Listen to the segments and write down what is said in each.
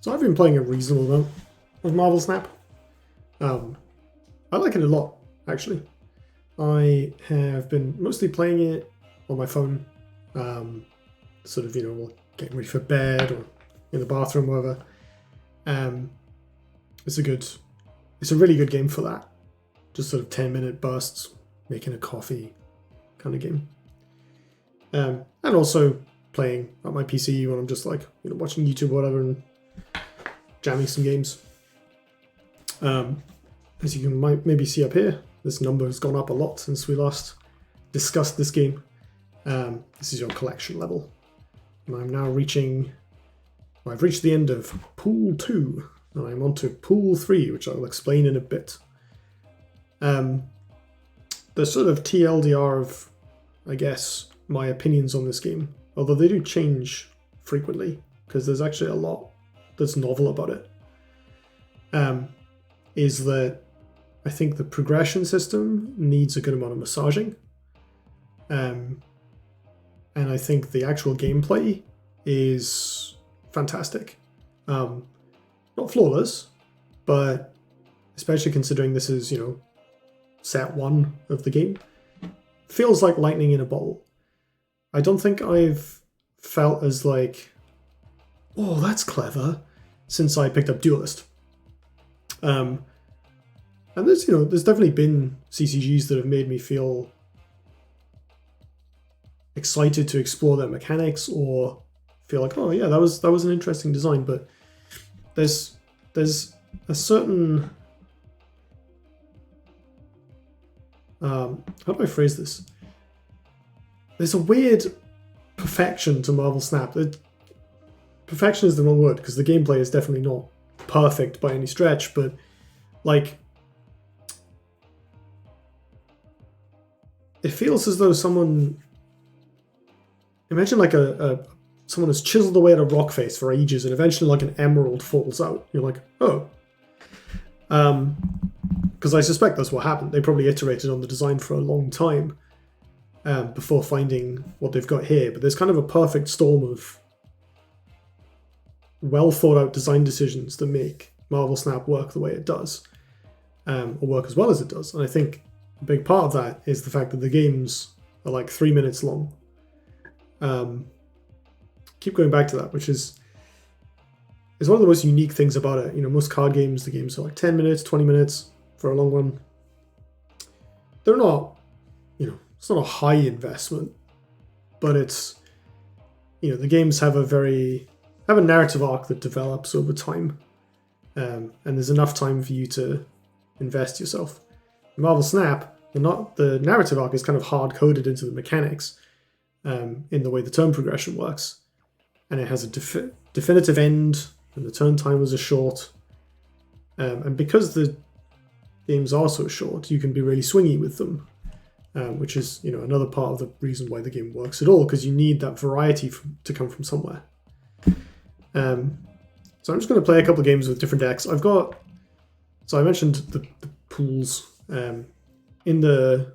So I've been playing a reasonable amount of Marvel Snap. I like it a lot, actually. I have been mostly playing it on my phone, sort of, getting ready for bed or in the bathroom, whatever. It's a really good game for that. Just sort of 10-minute bursts, making a coffee kind of game. And also playing at my PC when I'm just like, watching YouTube or whatever and jamming some games. As you can maybe see up here, this number has gone up a lot since we last discussed this game. This is your collection level. And I'm now I've reached the end of Pool 2, and I'm on to Pool 3, which I'll explain in a bit. The sort of TLDR of, I guess, my opinions on this game, although they do change frequently, because there's actually a lot that's novel about it, is that I think the progression system needs a good amount of massaging. And I think the actual gameplay is fantastic. Not flawless, but especially considering this is, set 1 of the game, feels like lightning in a bottle. I don't think I've felt as like, oh, that's clever, since I picked up Duelist. And there's definitely been CCGs that have made me feel excited to explore their mechanics or feel like, oh yeah, that was an interesting design. But there's a certain how do I phrase this? There's a weird perfection to Marvel Snap. Perfection is the wrong word because the gameplay is definitely not perfect by any stretch, but like it feels as though someone, imagine like someone has chiseled away at a rock face for ages and eventually like an emerald falls out. You're like, oh. Because I suspect that's what happened. They probably iterated on the design for a long time before finding what they've got here. But there's kind of a perfect storm of well thought out design decisions that make Marvel Snap work the way it does, or work as well as it does. And I think a big part of that is the fact that the games are like 3 minutes long. Keep going back to that, which is one of the most unique things about it. Most card games, the games are like 10 minutes, 20 minutes for a long one. They're not, it's not a high investment, but it's, the games have a narrative arc that develops over time. And there's enough time for you to invest yourself. In Marvel Snap, the narrative arc is kind of hard-coded into the mechanics in the way the turn progression works. And it has a definitive end, and the turn timers are short. And because the games are so short, you can be really swingy with them, which is another part of the reason why the game works at all, because you need that variety to come from somewhere. So I'm just going to play a couple of games with different decks. So I mentioned the pools. In the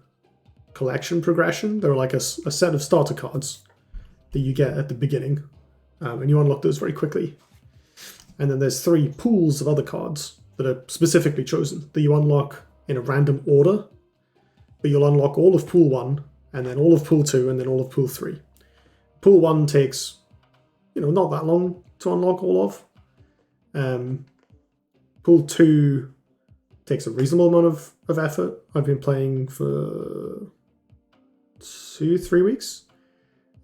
collection progression, there are like a set of starter cards that you get at the beginning, and you unlock those very quickly. And then there's 3 pools of other cards that are specifically chosen that you unlock in a random order, but you'll unlock all of Pool 1, and then all of Pool 2, and then all of Pool 3. Pool 1 takes, not that long to unlock all of. Pool 2 takes a reasonable amount of effort. I've been playing for 2-3 weeks.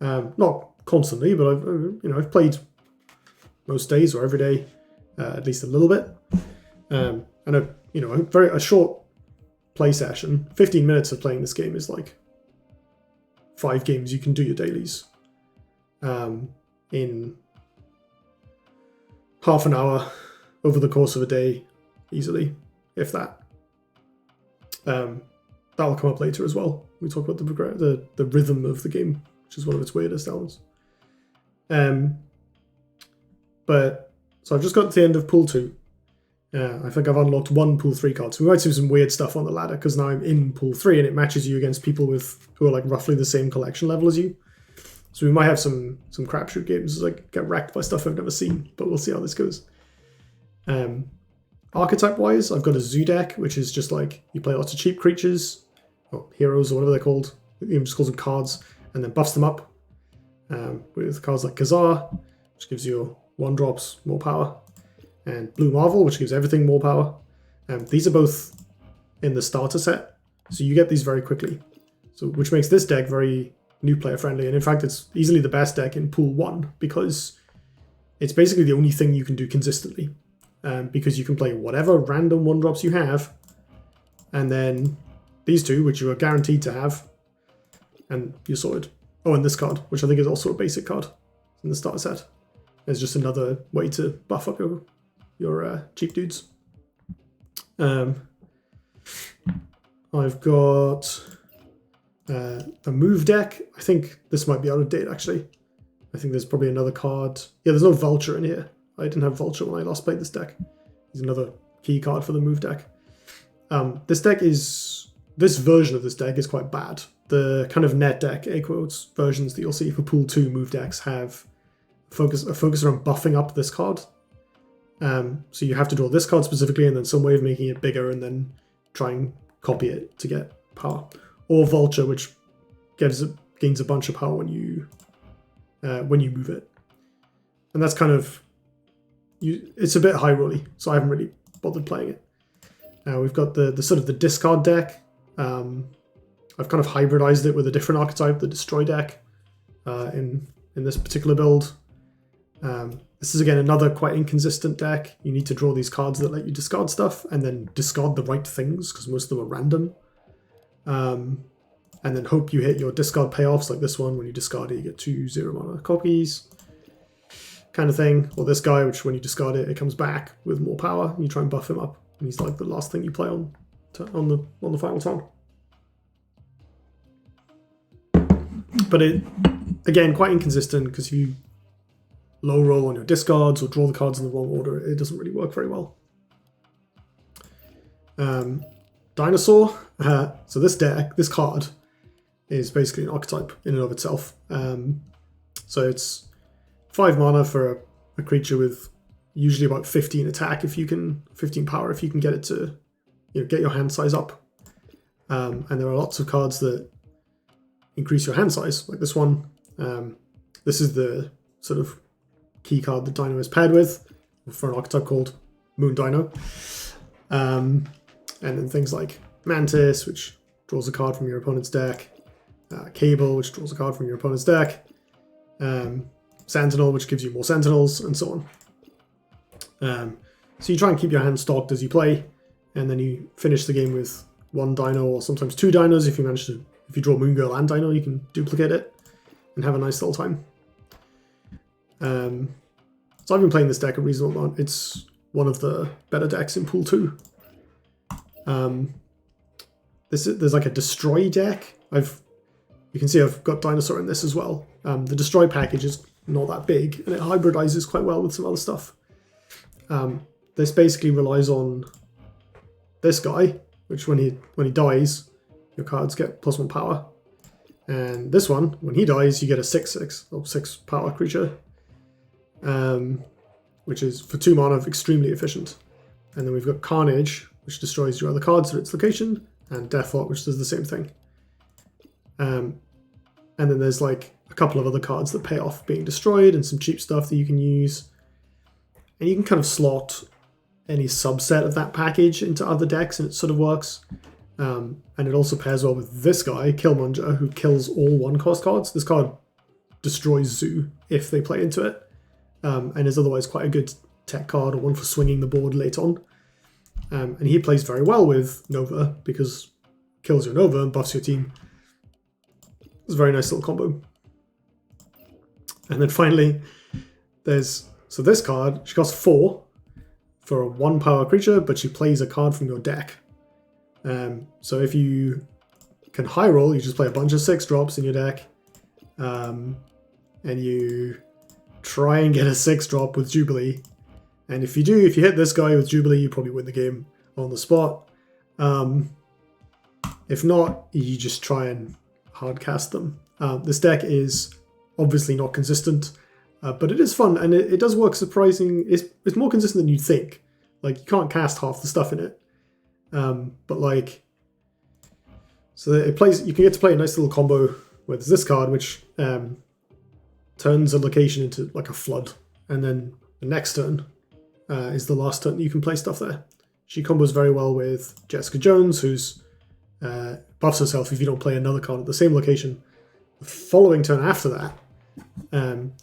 Not constantly, but I've played most days or every day, at least a little bit. And a short play session, 15 minutes of playing this game is like 5 games you can do your dailies in half an hour over the course of a day, easily, if that. That'll come up later as well. We talk about the rhythm of the game, which is one of its weirdest elements. But so I've just got to the end of Pool 2. I think I've unlocked 1 Pool 3 card. So we might see some weird stuff on the ladder because now I'm in Pool 3 and it matches you against people who are like roughly the same collection level as you. So we might have some crapshoot games, like get wrecked by stuff I've never seen, but we'll see how this goes. Archetype-wise, I've got a zoo deck, which is just like you play lots of cheap creatures, or heroes, or whatever they're called. You just call them cards, and then buffs them up with cards like Kazar, which gives you 1-drops, more power, and Blue Marvel, which gives everything more power. These are both in the starter set, so you get these very quickly. So which makes this deck very new player friendly, and in fact it's easily the best deck in Pool 1 because it's basically the only thing you can do consistently. Because you can play whatever random 1-drops you have, and then these two, which you are guaranteed to have, and you're sorted. Oh, and this card, which I think is also a basic card in the starter set. It's just another way to buff up your cheap dudes. I've got a move deck. I think this might be out of date, actually. I think there's probably another card. Yeah, there's no Vulture in here. I didn't have Vulture when I last played this deck. There's another key card for the move deck. This version of this deck is quite bad. The kind of net deck, air quotes, versions that you'll see for Pool 2 move decks have a focus around buffing up this card. So you have to draw this card specifically and then some way of making it bigger and then try and copy it to get power. Or Vulture, which gains a bunch of power when you move it. And that's kind of... it's a bit high rolly, so I haven't really bothered playing it. We've got the sort of the discard deck. I've kind of hybridized it with a different archetype, the destroy deck, in this particular build. This is again another quite inconsistent deck. You need to draw these cards that let you discard stuff and then discard the right things because most of them are random. And then hope you hit your discard payoffs like this one. When you discard it, you get 2 0-mana copies. Kind of thing. Or this guy, which when you discard it, it comes back with more power. You try and buff him up, and he's like the last thing you play on the final turn. But it, again, quite inconsistent because if you low roll on your discards or draw the cards in the wrong order, it doesn't really work very well. Dinosaur. So this card is basically an archetype in and of itself. So it's 5 mana for a creature with usually about 15 attack 15 power if you can get it to get your hand size up. And there are lots of cards that increase your hand size, like this one. This is the sort of key card that Dino is paired with for an archetype called Moon Dino. And then things like Mantis, which draws a card from your opponent's deck. Cable, which draws a card from your opponent's deck. Sentinel, which gives you more Sentinels, and so on. So you try and keep your hand stocked as you play, and then you finish the game with 1 Dino, or sometimes 2 Dinos if you draw Moon Girl and Dino, you can duplicate it and have a nice little time. So I've been playing this deck a reasonable amount. It's one of the better decks in Pool 2. There's like a Destroy deck. You can see I've got Dinosaur in this as well. The Destroy package is not that big, and it hybridizes quite well with some other stuff. This basically relies on this guy, which when he dies, your cards get +1 power. And this one, when he dies, you get a 6/6 or 6 power creature, which is for 2 mana extremely efficient. And then we've got Carnage, which destroys your other cards at its location, and Deathlot, which does the same thing. And then there's like a couple of other cards that pay off being destroyed and some cheap stuff that you can use. And you can kind of slot any subset of that package into other decks and it sort of works. And it also pairs well with this guy, Killmonger, who kills all 1-cost cards. This card destroys Zoo if they play into it, and is otherwise quite a good tech card or one for swinging the board late on. And he plays very well with Nova because kills your Nova and buffs your team. It's a very nice little combo. And then finally, there's this card. She costs 4 for a 1-power creature, but she plays a card from your deck. So if you can high roll, you just play a bunch of 6-drops in your deck, and you try and get a 6-drop with Jubilee. And if you hit this guy with Jubilee, you probably win the game on the spot. If not, you just try and hard cast them. This deck is obviously not consistent, but it is fun and it does work surprising. It's more consistent than you'd think. Like, you can't cast half the stuff in it. But like, so it plays. You can get to play a nice little combo where there's this card which turns a location into like a flood, and then the next turn is the last turn you can play stuff there. She combos very well with Jessica Jones, who's buffs herself if you don't play another card at the same location. The following turn after that,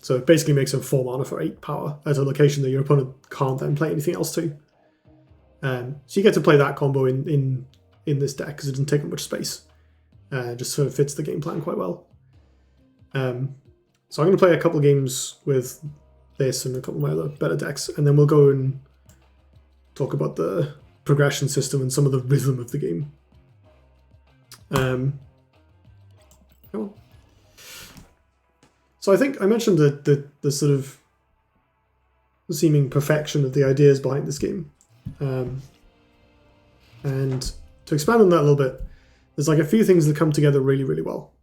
so it basically makes her 4 mana for 8 power at a location that your opponent can't then play anything else to. So you get to play that combo in this deck because it doesn't take up much space. Just sort of fits the game plan quite well. So I'm going to play a couple games with this and a couple of my other better decks, and then we'll go and talk about the progression system and some of the rhythm of the game. Come on. So I think I mentioned the sort of seeming perfection of the ideas behind this game. And to expand on that a little bit, there's like a few things that come together really, really well.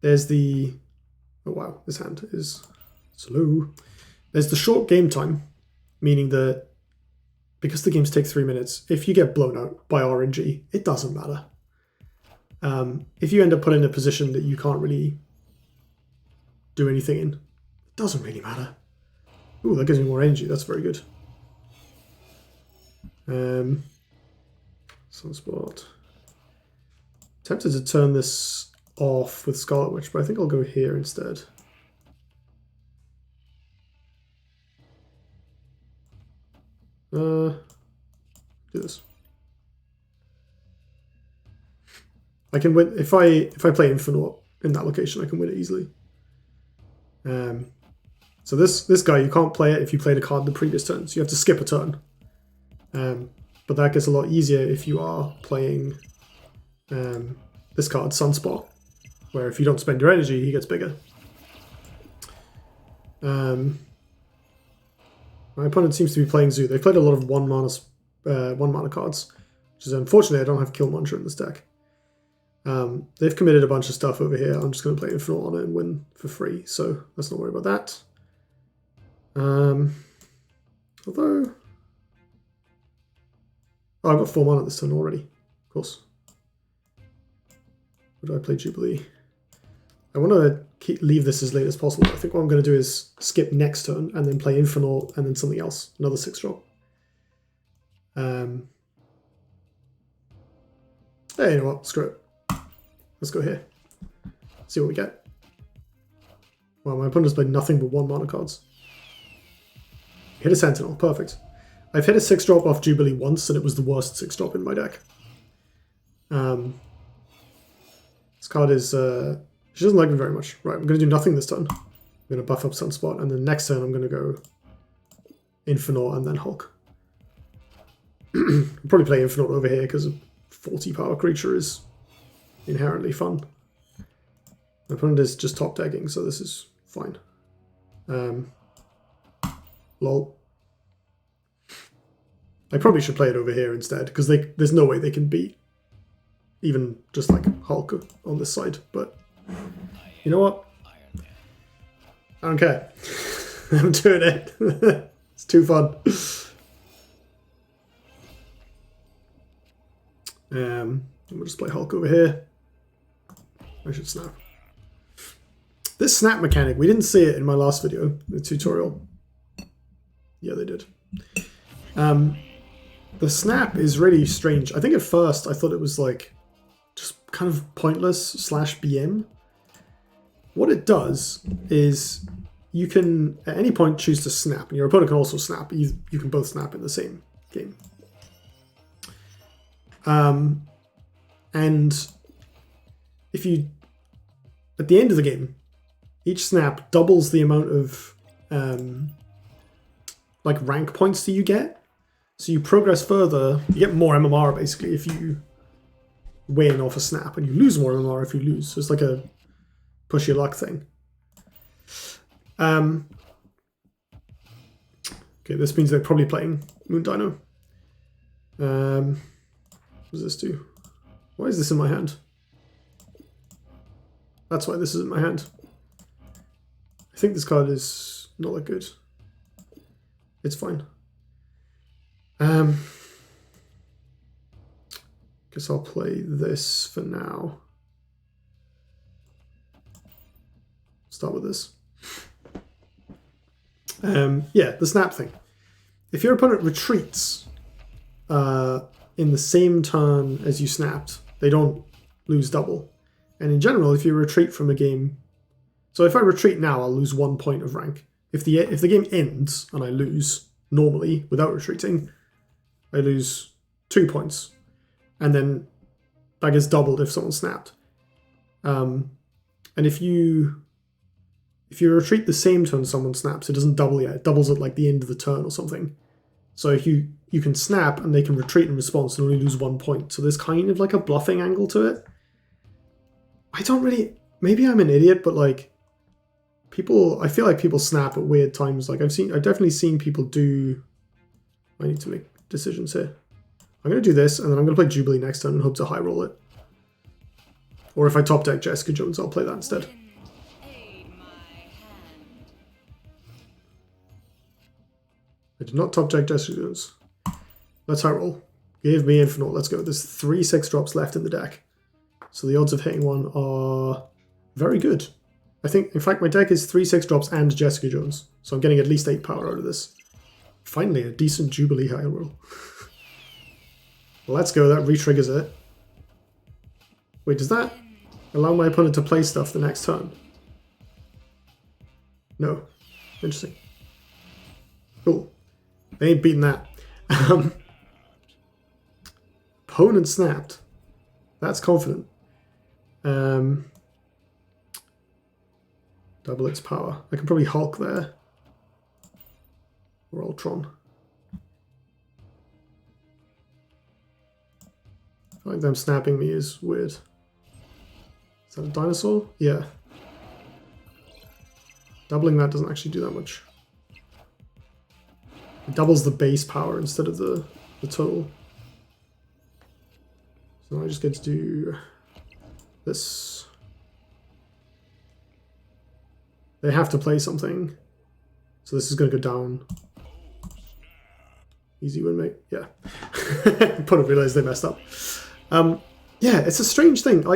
There's the... Oh wow, this hand is slow. There's the short game time, meaning that because the games take 3 minutes, if you get blown out by RNG, it doesn't matter. If you end up put in a position that you can't really do anything in, it doesn't really matter. Ooh, that gives me more energy. That's very good. Sunspot. Tempted to turn this off with Scarlet Witch, but I think I'll go here instead. Do this. I can win if I play Infinite in that location. I can win it easily. So this guy, you can't play it if you played a card in the previous turn, so you have to skip a turn. But that gets a lot easier if you are playing this card, Sunspot, where if you don't spend your energy, he gets bigger. My opponent seems to be playing Zoo. They've played a lot of one mana cards, which is unfortunately I don't have Killmonger in this deck. They've committed a bunch of stuff over here. I'm just going to play Infinite on it and win for free, so let's not worry about that. Although... Oh, I've got 4 mana this turn already, of course. Would I play Jubilee? I want to leave this as late as possible. I think what I'm going to do is skip next turn and then play Infinite and then something else, another 6-drop. Hey, you know what? Screw it. Let's go here. See what we get. Well, my opponent's played nothing but 1 mana cards. Hit a Sentinel. Perfect. I've hit a 6-drop off Jubilee once, and it was the worst 6-drop in my deck. This card is... she doesn't like me very much. Right, I'm going to do nothing this turn. I'm going to buff up Sunspot, and then next turn I'm going to go Infinite and then Hulk. I'll probably play Infinite over here because a 40 power creature is inherently fun. My opponent is just top decking, so this is fine. Lol. I probably should play it over here instead, because there's no way they can beat even just like Hulk on this side, but you know what? I don't care. I'm doing it. It's too fun. We'll just play Hulk over here. I should snap. This snap mechanic, we didn't see it in my last video, the tutorial. Yeah, they did. The snap is really strange. I think at first I thought it was like just kind of pointless / BM. What it does is you can at any point choose to snap, and your opponent can also snap. You can both snap in the same game. And if you, at the end of the game, each snap doubles the amount of like rank points that you get. So you progress further, you get more MMR basically if you win off a snap, and you lose more MMR if you lose. So it's like a push your luck thing. Okay, this means they're probably playing Moon Dino. What does this do? Why is this in my hand? That's why this is in my hand. I think this card is not that good. It's fine. Guess I'll play this for now. Start with this. Yeah, the snap thing. If your opponent retreats in the same turn as you snapped, they don't lose double. And in general, if you retreat from a game, so if I retreat now, I'll lose 1 point of rank. If the game ends and I lose normally without retreating, I lose 2 points, and then that gets doubled if someone snapped. And if you retreat the same turn someone snaps, it doesn't double yet. It doubles at like the end of the turn or something. So if you can snap and they can retreat in response and only lose 1 point. So there's kind of like a bluffing angle to it. I don't really, maybe I'm an idiot, but like I feel like people snap at weird times. Like I've definitely seen people do, I need to make decisions here. I'm going to do this and then I'm going to play Jubilee next turn and hope to high roll it. Or if I top deck Jessica Jones, I'll play that instead. I did not top deck Jessica Jones. Let's high roll. Give me infinite. Let's go. There's 3 6-drops left in the deck. So the odds of hitting one are very good. I think, in fact, my deck is 3 6-drops and Jessica Jones. So I'm getting at least 8 power out of this. Finally, a decent Jubilee high roll. Let's go. That re-triggers it. Wait, does that allow my opponent to play stuff the next turn? No. Interesting. Cool. They ain't beating that. Opponent snapped. That's confident. Double its power. I can probably Hulk there. Or Ultron. I feel like them snapping me is weird. Is that a dinosaur? Yeah. Doubling that doesn't actually do that much. It doubles the base power instead of the total. So I just get to do this. They have to play something. So this is going to go down. Easy win, mate. Yeah. Probably realized they messed up. Yeah, it's a strange thing.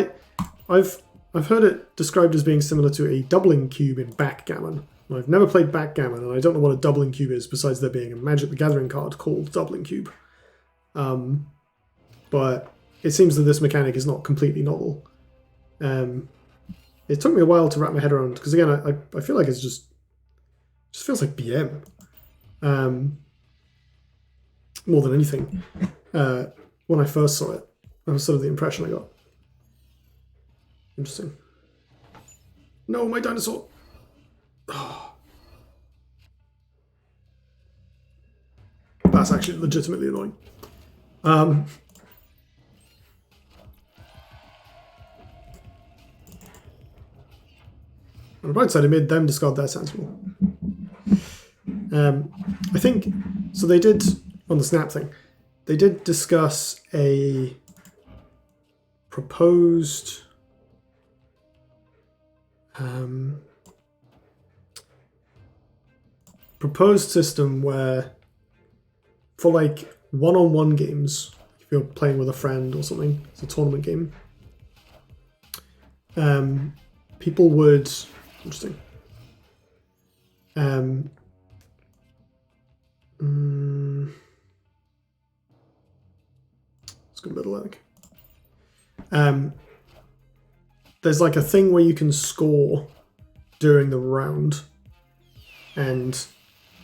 I've heard it described as being similar to a doubling cube in backgammon. I've never played backgammon, and I don't know what a doubling cube is, besides there being a Magic the Gathering card called Doubling Cube. But it seems that this mechanic is not completely novel. It took me a while to wrap my head around, because again, I feel like it just feels like BM. More than anything. When I first saw it, that was sort of the impression I got. Interesting. No, my dinosaur! Oh. That's actually legitimately annoying. On the bright side, it made them discard their sensible. I think, so they did, on the snap thing, they did discuss a proposed system where for like one-on-one games, if you're playing with a friend or something, it's a tournament game, people would, interesting, let's go middle, I think. There's like a thing where you can score during the round, and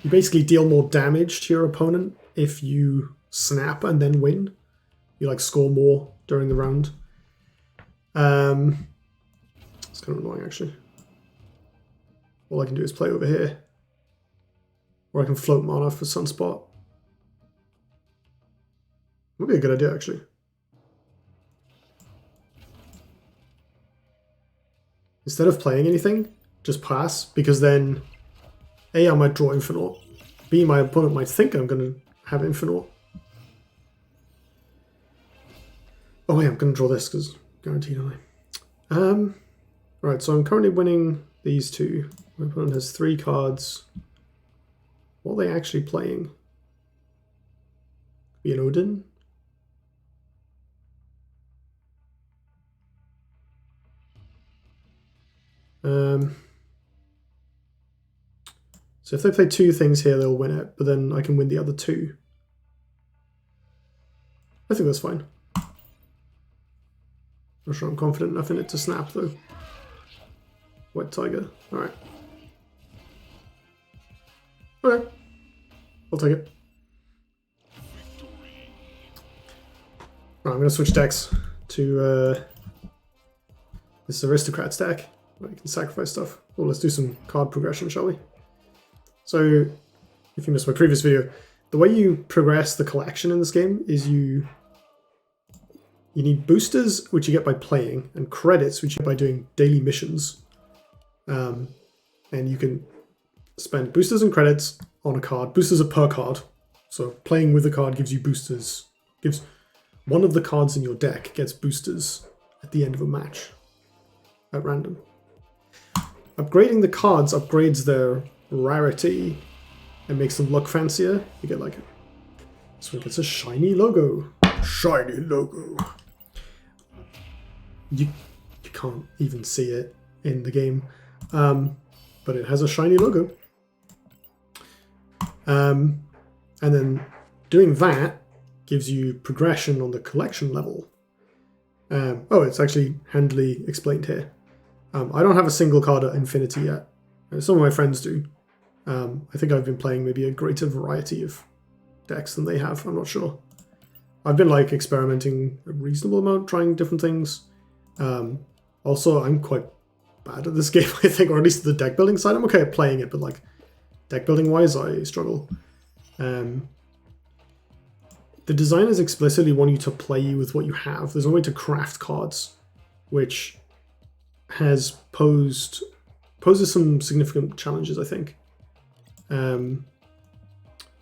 you basically deal more damage to your opponent if you snap and then win. You like score more during the round. It's kind of annoying actually. All I can do is play over here. Or I can float mana for Sunspot. Would be a good idea actually. Instead of playing anything, just pass, because then A, I might draw Infinite. B, my opponent might think I'm going to have Infinite. Oh wait, I'm going to draw this because guaranteed, aren't I? Right, so I'm currently winning these two. My opponent has 3 cards. What are they actually playing? Be an Odin. So if they play 2 things here, they'll win it, but then I can win the other 2. I think that's fine. Not sure I'm confident enough in it to snap, though. White Tiger. Alright. Alright. I'll take it. Right, I'm going to switch decks to this Aristocrat deck, where you can sacrifice stuff. Well, let's do some card progression, shall we? So, if you missed my previous video, the way you progress the collection in this game is you need boosters, which you get by playing, and credits, which you get by doing daily missions. And you can spend boosters and credits on a card. Boosters are per card. So playing with a card gives you boosters. Gives one of the cards in your deck gets boosters at the end of a match at random. Upgrading the cards upgrades their rarity and makes them look fancier. You get like this one gets a shiny logo. Shiny logo. You can't even see it in the game, but it has a shiny logo. And then doing that gives you progression on the collection level. Oh, it's actually handily explained here. I don't have a single card at infinity yet. Some of my friends do. I think I've been playing maybe a greater variety of decks than they have. I'm not sure. I've been like experimenting a reasonable amount, trying different things. Also, I'm quite bad at this game, I think, or at least the deck building side. I'm okay at playing it, but like deck building wise, I struggle. The designers explicitly want you to play with what you have. There's no way to craft cards, which has poses some significant challenges, I think. Right,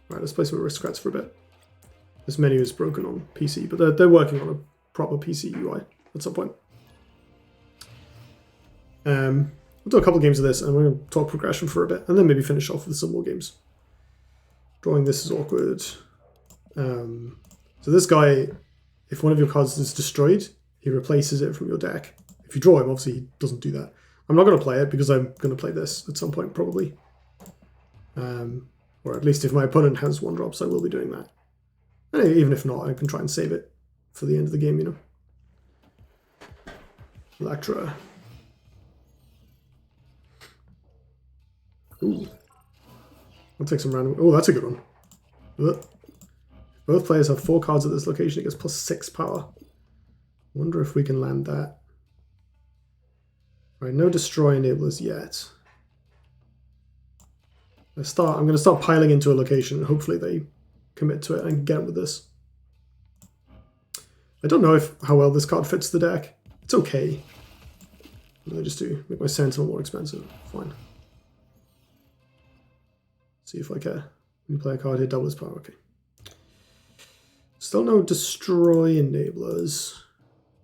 let's play some Aristocrats for a bit. This menu is broken on PC, but they're working on a proper PC UI at some point. We'll do a couple games of this, and we're going to talk progression for a bit, and then maybe finish off with some more games. Drawing this is awkward. So this guy, if one of your cards is destroyed, he replaces it from your deck. If you draw him, obviously he doesn't do that. I'm not going to play it because I'm going to play this at some point, probably. Or at least if my opponent has 1-drops, I will be doing that. And even if not, I can try and save it for the end of the game, you know. Electra. Ooh. I'll take some random... Oh, that's a good one. Ugh. Both players have 4 cards at this location. It gets +6 power. Wonder if we can land that. All right, no destroy enablers yet. I'm going to start piling into a location, and hopefully they commit to it and get it with this. I don't know how well this card fits the deck. It's okay. I just do make my Sentinel more expensive. Fine. See if I care. When you play a card here, double its power. Okay. Still no destroy enablers.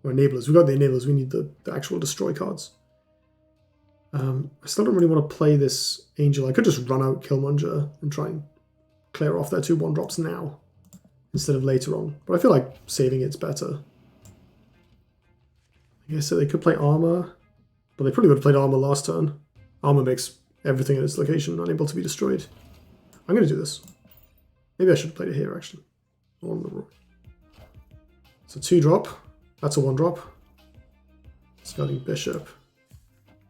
Or enablers. We got the enablers. We need the actual destroy cards. I still don't really want to play this Angel. I could just run out Killmonger and try and clear off their 2 1-drops now instead of later on. But I feel like saving it's better. I guess so they could play Armor, but they probably would have played Armor last turn. Armor makes everything in its location unable to be destroyed. I'm going to do this. Maybe I should have played it here, actually. On the rook. It's a 2-drop. That's a 1-drop. Scouting Bishop.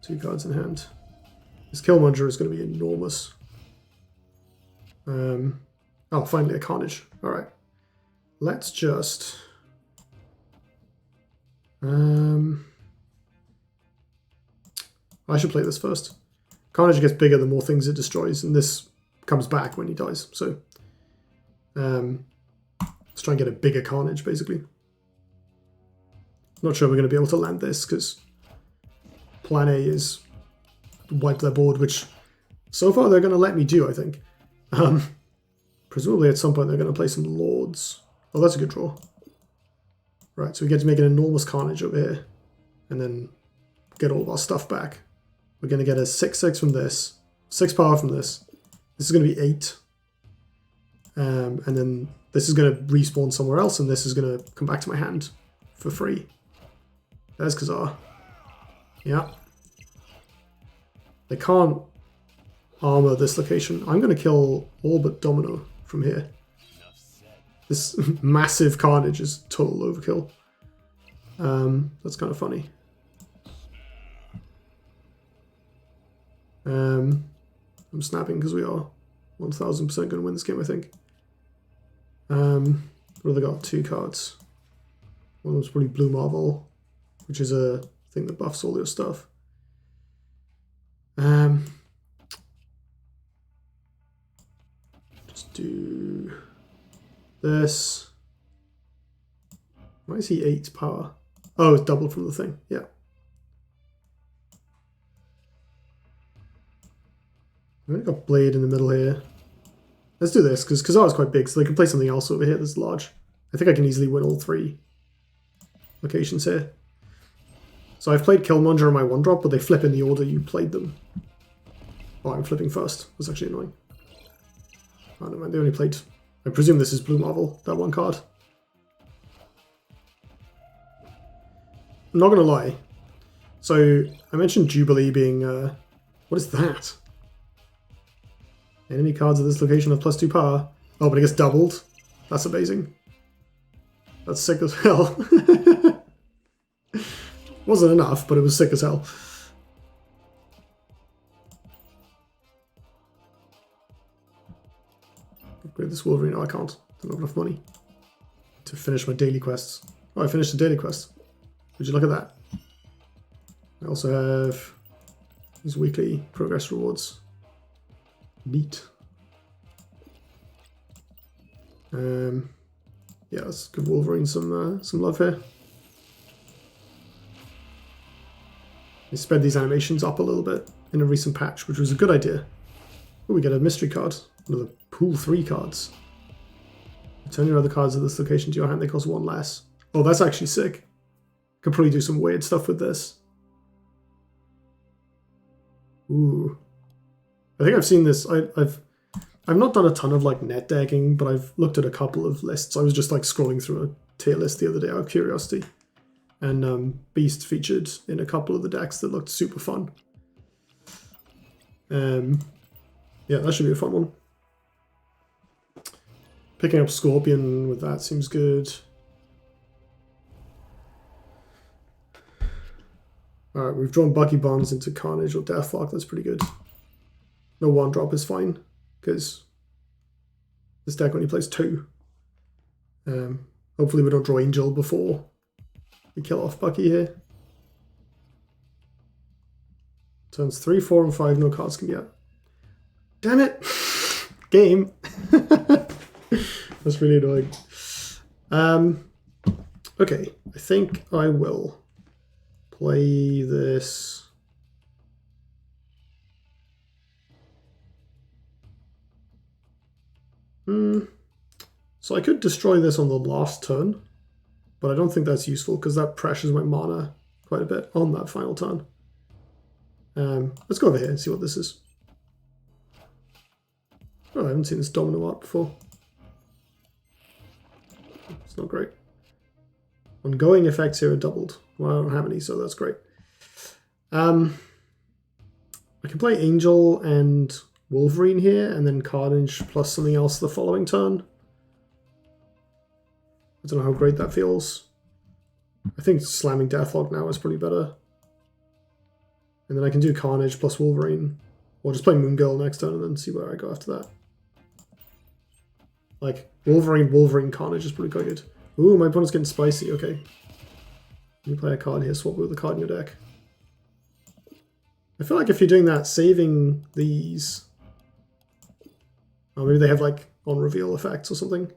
2 cards in hand. This Killmonger is going to be enormous. Oh, finally a Carnage. Alright. Let's just... I should play this first. Carnage gets bigger the more things it destroys, and this comes back when he dies. So, let's try and get a bigger Carnage, basically. Not sure we're going to be able to land this, because plan A is wipe their board, which so far they're going to let me do, I think. Presumably at some point they're going to play some Lords. Oh, that's a good draw. Right, so we get to make an enormous Carnage over here, and then get all of our stuff back. We're going to get a 6/6 from this, 6 power from this. This is going to be 8. And then this is going to respawn somewhere else, and this is going to come back to my hand for free. There's Khazar. Yeah. They can't armor this location. I'm going to kill all but Domino from here. This massive carnage is total overkill. That's kind of funny. I'm snapping because we are 1000% going to win this game, I think. What have they got? 2 cards. One of them's probably Blue Marvel, which is a thing that buffs all your stuff. Just do this. Why is he 8 power? Oh, it's doubled from the thing. Yeah. I've only got Blade in the middle here. Let's do this, because Khazar is quite big, so they can play something else over here that's large. I think I can easily win all 3 locations here. So I've played Killmonger on my 1-drop, but they flip in the order you played them. Oh, I'm flipping first. That's actually annoying. Oh, never mind, they only played... I presume this is Blue Marvel, that 1 card. I'm not going to lie. So, I mentioned Jubilee being... what is that? Enemy cards at this location have +2 power. Oh, but it gets doubled. That's amazing. That's sick as hell. Wasn't enough, but it was sick as hell. Upgrade this Wolverine. No, I can't. I don't have enough money to finish my daily quests. Oh, I finished the daily quest. Would you look at that? I also have these weekly progress rewards. Neat. Yeah, let's give Wolverine some love here. They sped these animations up a little bit in a recent patch, which was a good idea. Oh, we get a mystery card. One of the pool 3 cards. Return your other cards at this location to your hand, they cost 1 less. Oh, that's actually sick. Could probably do some weird stuff with this. Ooh. I think I've seen this. I've not done a ton of like net decking, but I've looked at a couple of lists. I was just like scrolling through a tier list the other day out of curiosity. And Beast featured in a couple of the decks that looked super fun. Yeah, that should be a fun one. Picking up Scorpion with that seems good. Alright, we've drawn Bucky Barnes into Carnage or Deathlock. That's pretty good. No 1-drop is fine, because this deck only plays 2. Hopefully we don't draw Angel before we kill off Bucky here. Turns 3, 4, and 5, no cards can be out. Damn it! Game! That's really annoying. Okay, I think I will play this. So I could destroy this on the last turn, but I don't think that's useful because that pressures my mana quite a bit on that final turn. Let's go over here and see what this is. Oh, I haven't seen this domino art before. It's not great. Ongoing effects here are doubled. Well, I don't have any, so that's great. I can play Angel and Wolverine here, and then Carnage plus something else the following turn. I don't know how great that feels. I think slamming Deathlock now is probably better. And then I can do Carnage plus Wolverine. Or just play Moon Girl next turn and then see where I go after that. Like, Wolverine, Carnage is pretty quite good. Ooh, my opponent's getting spicy, okay. You play a card here, swap it with a card in your deck. I feel like if you're doing that, saving these... Oh, maybe they have like on-reveal effects or something.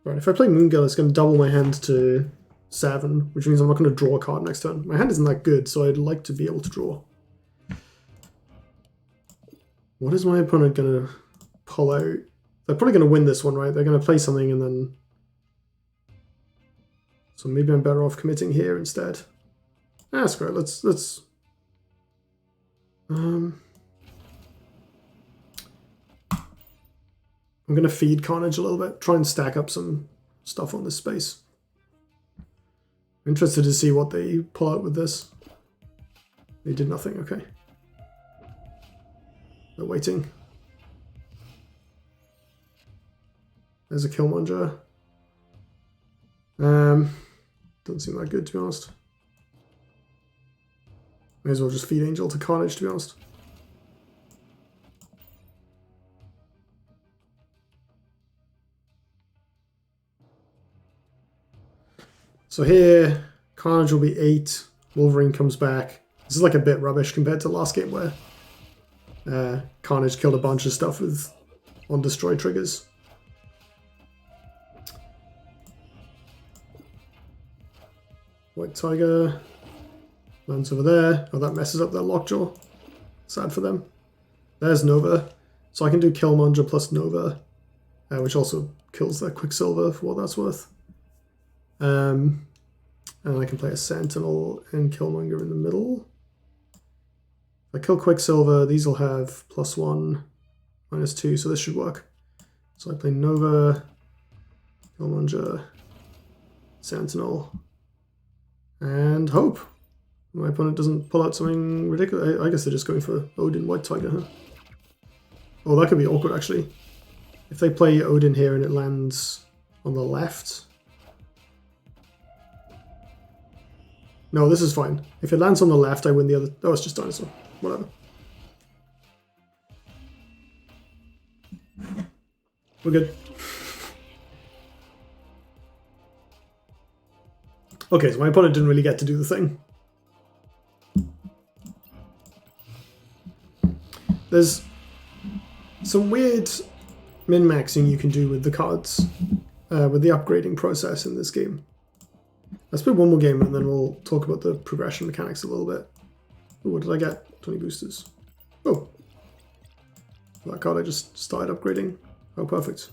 Right, if I play Moon Girl, it's going to double my hand to 7, which means I'm not going to draw a card next turn. My hand isn't that good, so I'd like to be able to draw. What is my opponent going to pull out? They're probably going to win this one, right? They're going to play something and then... So maybe I'm better off committing here instead. Ah, screw it. Let's... I'm going to feed Carnage a little bit, try and stack up some stuff on this space. I'm interested to see what they pull out with this. They did nothing, okay. They're waiting. There's a Killmonger. Doesn't seem that good, to be honest. May as well just feed Angel to Carnage, to be honest. So here, Carnage will be 8. Wolverine comes back. This is like a bit rubbish compared to last game where Carnage killed a bunch of stuff with on destroy triggers. White Tiger lands over there. Oh, that messes up their lockjaw. Sad for them. There's Nova. So I can do Killmonger plus Nova, which also kills their Quicksilver for what that's worth. And I can play a Sentinel and Killmonger in the middle. If I kill Quicksilver, these will have +1, -2, so this should work. So I play Nova, Killmonger, Sentinel, and hope my opponent doesn't pull out something ridiculous. I guess they're just going for Odin White Tiger, huh? Oh, that could be awkward, actually. If they play Odin here and it lands on the left... No, this is fine. If it lands on the left, I win the other... Oh, it's just dinosaur. Whatever. We're good. Okay, so my opponent didn't really get to do the thing. There's some weird min-maxing you can do with the cards, with the upgrading process in this game. Let's play one more game and then we'll talk about the progression mechanics a little bit. Ooh, what did I get? 20 boosters. Oh! That card I just started upgrading. Oh, perfect.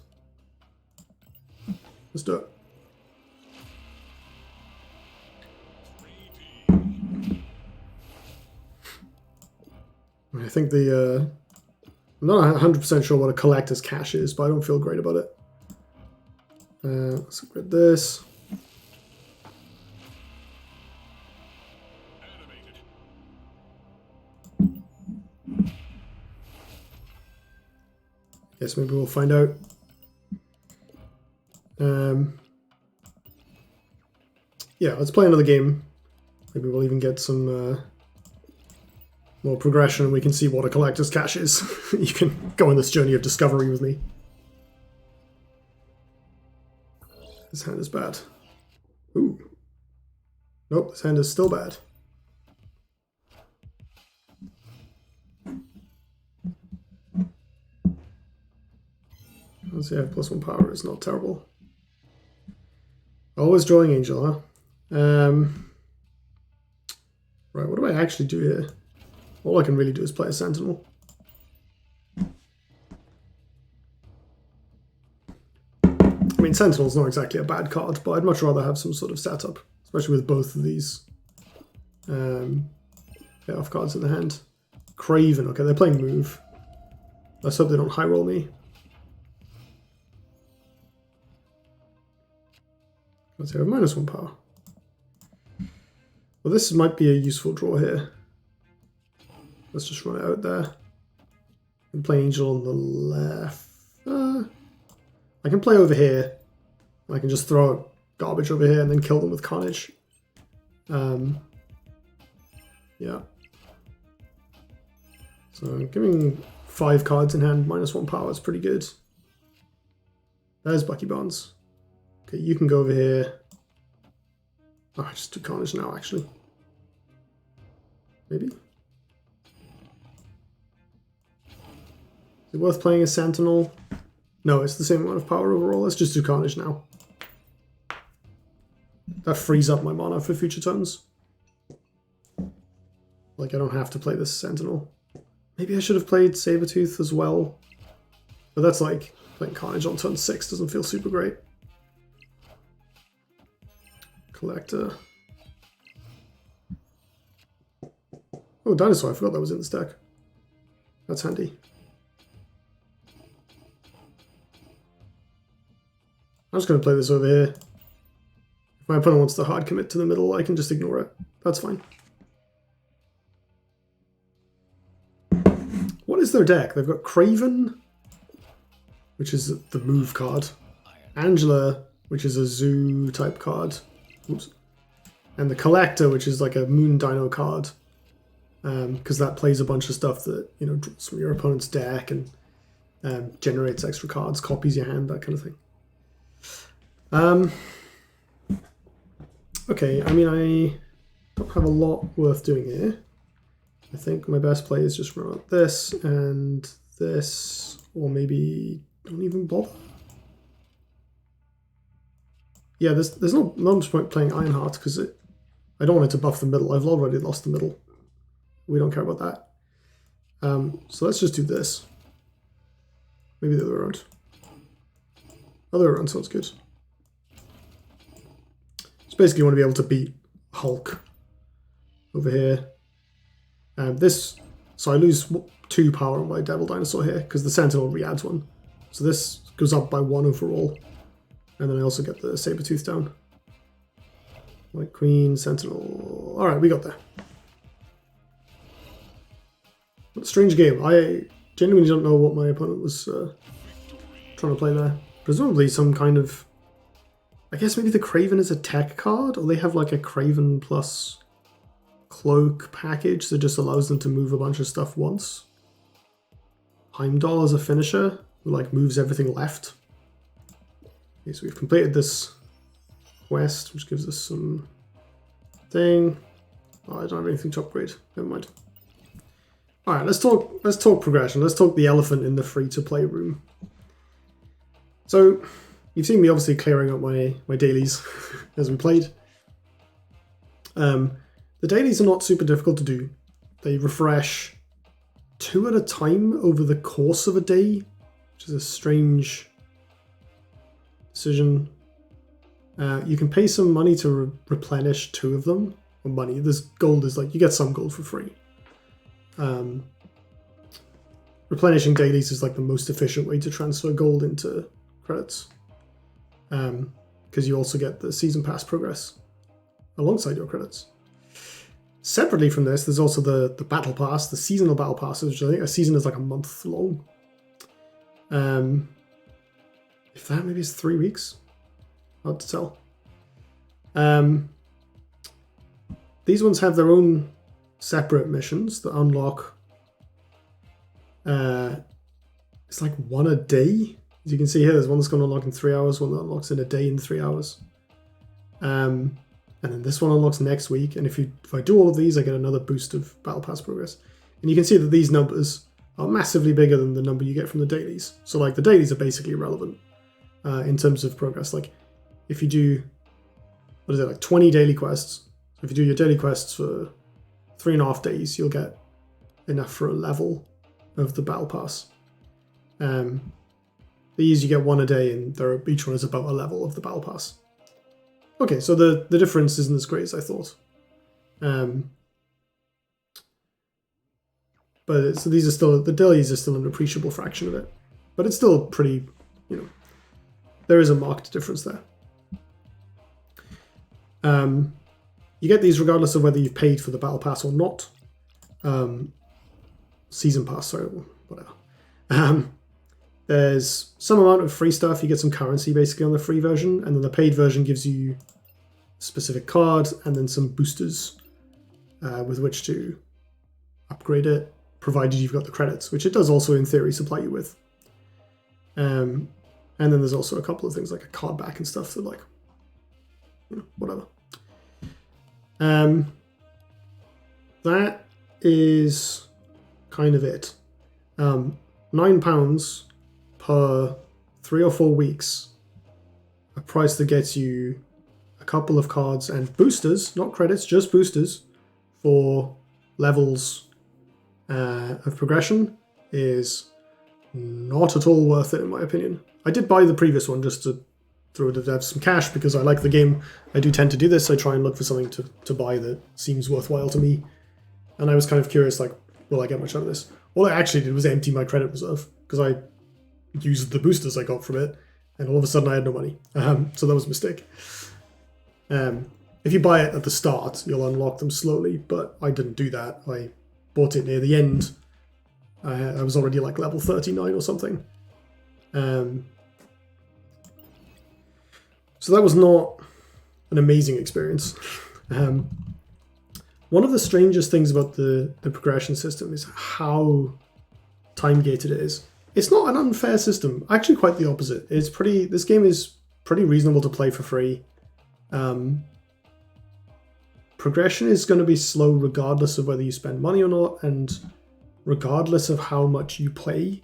Let's do it. I think the... I'm not 100% sure what a collector's cache is, but I don't feel great about it. Let's upgrade this. Guess maybe we'll find out. Yeah, let's play another game. Maybe we'll even get some more progression and we can see what a collector's cache is. You can go on this journey of discovery with me. This hand is bad. Ooh. Nope, this hand is still bad. Let's see, I have +1 power. It's not terrible. Always drawing Angel, huh? Right, what do I actually do here? All I can really do is play a Sentinel. I mean, Sentinel's not exactly a bad card, but I'd much rather have some sort of setup, especially with both of these payoff cards in the hand. Craven, okay, they're playing Move. Let's hope they don't high roll me. Let's have -1 power. Well, this might be a useful draw here. Let's just run it out there. And play Angel on the left. I can play over here. I can just throw garbage over here and then kill them with Carnage. Yeah. So giving 5 cards in hand, -1 power is pretty good. There's Bucky Barnes. Okay, you can go over here. Oh, I just do Carnage now, actually. Maybe? Is it worth playing a Sentinel? No, it's the same amount of power overall. Let's just do Carnage now. That frees up my mana for future turns. Like, I don't have to play this Sentinel. Maybe I should have played Sabretooth as well. But that's like, playing Carnage on turn 6 doesn't feel super great. Collector. Oh, Dinosaur, I forgot that was in this deck. That's handy. I'm just going to play this over here. If my opponent wants to hard commit to the middle, I can just ignore it. That's fine. What is their deck? They've got Craven, which is the move card. Angela, which is a zoo type card. Oops. And the Collector, which is like a Moon Dino card. Because that plays a bunch of stuff that, you know, draws from your opponent's deck and generates extra cards, copies your hand, that kind of thing. Okay, I mean, I don't have a lot worth doing here. I think my best play is just run out this and this, or maybe don't even bother. Yeah, there's not much point playing Ironheart because I don't want it to buff the middle. I've already lost the middle. We don't care about that. So let's just do this. Maybe the other way around. Other way around sounds good. So basically you want to be able to beat Hulk over here. So I lose 2 power on my Devil Dinosaur here because the Sentinel re-adds 1. So this goes up by 1 overall. And then I also get the Sabertooth down. White Queen, Sentinel. Alright, we got there. What a strange game. I genuinely don't know what my opponent was trying to play there. Presumably some kind of... I guess maybe the Craven is a tech card? Or they have like a Craven plus Cloak package that just allows them to move a bunch of stuff once. Heimdall is a finisher who like moves everything left. Okay, so we've completed this quest, which gives us some thing. Oh, I don't have anything to upgrade. Never mind. All right, let's talk progression. Let's talk the elephant in the free-to-play room. So you've seen me obviously clearing up my dailies as we played. The dailies are not super difficult to do. They refresh 2 at a time over the course of a day, which is a strange decision. You can pay some money to replenish 2 of them. Or money. This gold is like, you get some gold for free. Replenishing dailies is like the most efficient way to transfer gold into credits. Because you also get the season pass progress alongside your credits. Separately from this, there's also the battle pass, the seasonal battle pass, which I think a season is like a month long. If that, maybe it's 3 weeks. Hard to tell. These ones have their own separate missions that unlock. It's like 1 a day. As you can see here, there's one that's going to unlock in 3 hours, one that unlocks in a day in 3 hours. And then this one unlocks next week. And if I do all of these, I get another boost of Battle Pass progress. And you can see that these numbers are massively bigger than the number you get from the dailies. So like the dailies are basically irrelevant in terms of progress. Like if you do, what is it, like 20 daily quests. So if you do your daily quests for 3.5 days, you'll get enough for a level of the Battle Pass. These you get 1 a day, and each one is about a level of the Battle Pass. Okay, so the difference isn't as great as I thought. But so these are still, the dailies are still an appreciable fraction of it. But it's still pretty, there is a marked difference there. You get these regardless of whether you've paid for the Battle Pass or not. Season Pass, sorry, whatever. There's some amount of free stuff. You get some currency basically on the free version, and then the paid version gives you a specific card and then some boosters with which to upgrade it, provided you've got the credits, which it does also in theory supply you with. And then there's also a couple of things like a card back and stuff that like, whatever. That is kind of it. £9 per 3 or 4 weeks, a price that gets you a couple of cards and boosters, not credits, just boosters for levels of progression is not at all worth it in my opinion. I did buy the previous one just to throw the devs some cash because I like the game. I do tend to do this. I try and look for something to buy that seems worthwhile to me. And I was kind of curious, like, will I get much out of this? All I actually did was empty my credit reserve because I used the boosters I got from it and all of a sudden I had no money. So that was a mistake. If you buy it at the start, you'll unlock them slowly, but I didn't do that. I bought it near the end. I was already like level 39 or something. So that was not an amazing experience. One of the strangest things about the progression system is how time-gated it is. It's not an unfair system. Actually, quite the opposite. This game is pretty reasonable to play for free. Progression is going to be slow regardless of whether you spend money or not, and regardless of how much you play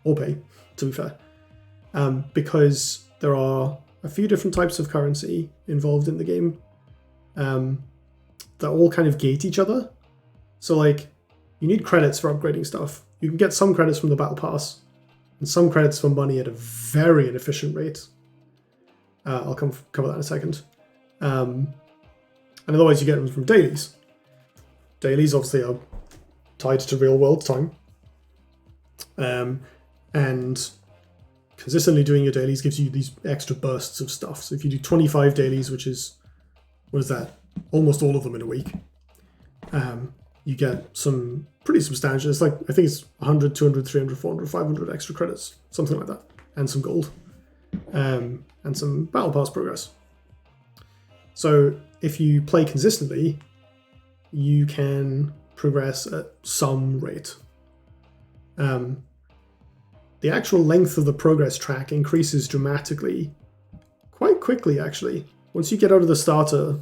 or pay, to be fair. Because there are a few different types of currency involved in the game that all kind of gate each other. So like, you need credits for upgrading stuff. You can get some credits from the battle pass and some credits for money at a very inefficient rate. I'll cover that in a second. And otherwise you get them from dailies. Dailies obviously are tied to real world time. And consistently doing your dailies gives you these extra bursts of stuff. So if you do 25 dailies, which is, what is that? Almost all of them in a week. You get some pretty substantial, it's like, I think it's 100, 200, 300, 400, 500 extra credits, something like that. And some gold. And some battle pass progress. So if you play consistently, you can progress at some rate. The actual length of the progress track increases dramatically, quite quickly actually. Once you get out of the starter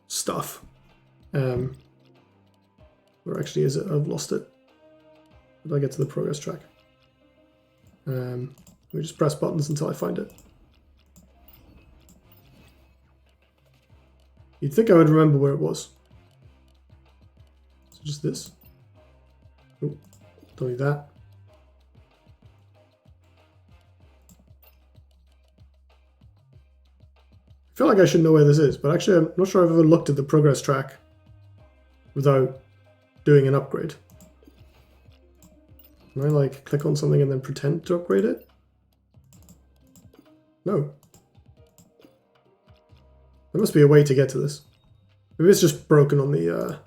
stuff, where actually is it? I've lost it. How do I get to the progress track? Let me just press buttons until I find it. You'd think I would remember where it was. So just this. Oh, don't need that. I feel like I should know where this is, but actually I'm not sure I've ever looked at the progress track without doing an upgrade. Can I like click on something and then pretend to upgrade it? No. There must be a way to get to this. Maybe it's just broken on the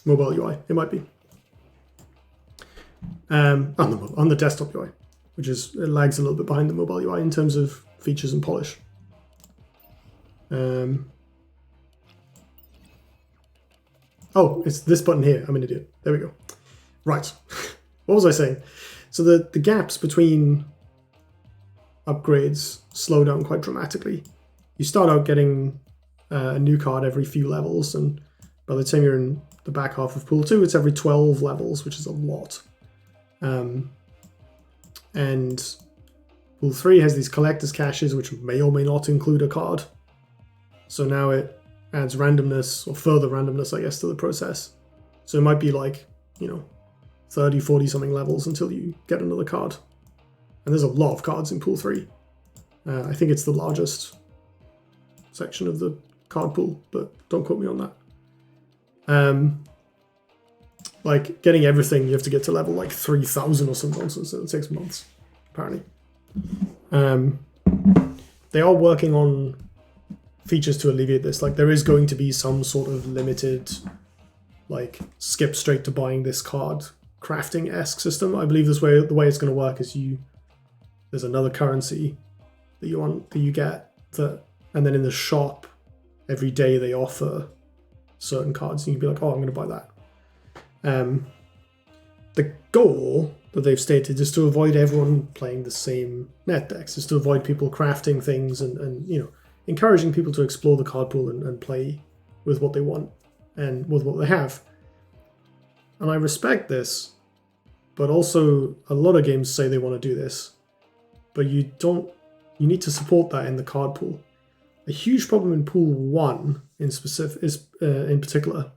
mobile UI. It might be. On the desktop UI, which is, it lags a little bit behind the mobile UI in terms of features and polish. Oh, it's this button here. I'm an idiot. There we go. Right. What was I saying? So the gaps between upgrades slow down quite dramatically. You start out getting a new card every few levels, and by the time you're in the back half of Pool 2, it's every 12 levels, which is a lot. And Pool 3 has these collector's caches, which may or may not include a card. So now it adds randomness, or further randomness, I guess, to the process. So it might be like, 30, 40 something levels until you get another card. And there's a lot of cards in Pool 3. I think it's the largest section of the card pool, but don't quote me on that. Like, getting everything, you have to get to level like 3,000 or some nonsense, and it takes months, apparently. They are working on features to alleviate this. Like, there is going to be some sort of limited, like, skip straight to buying this card crafting-esque system. I believe the way it's going to work is there's another currency that you get, and then in the shop every day they offer certain cards, and you can be like, oh, I'm going to buy that. The goal that they've stated is to avoid everyone playing the same net decks, is to avoid people crafting things and encouraging people to explore the card pool and play with what they want and with what they have. And I respect this, but also a lot of games say they want to do this, but you need to support that in the card pool. A huge problem in Pool 1 in particular.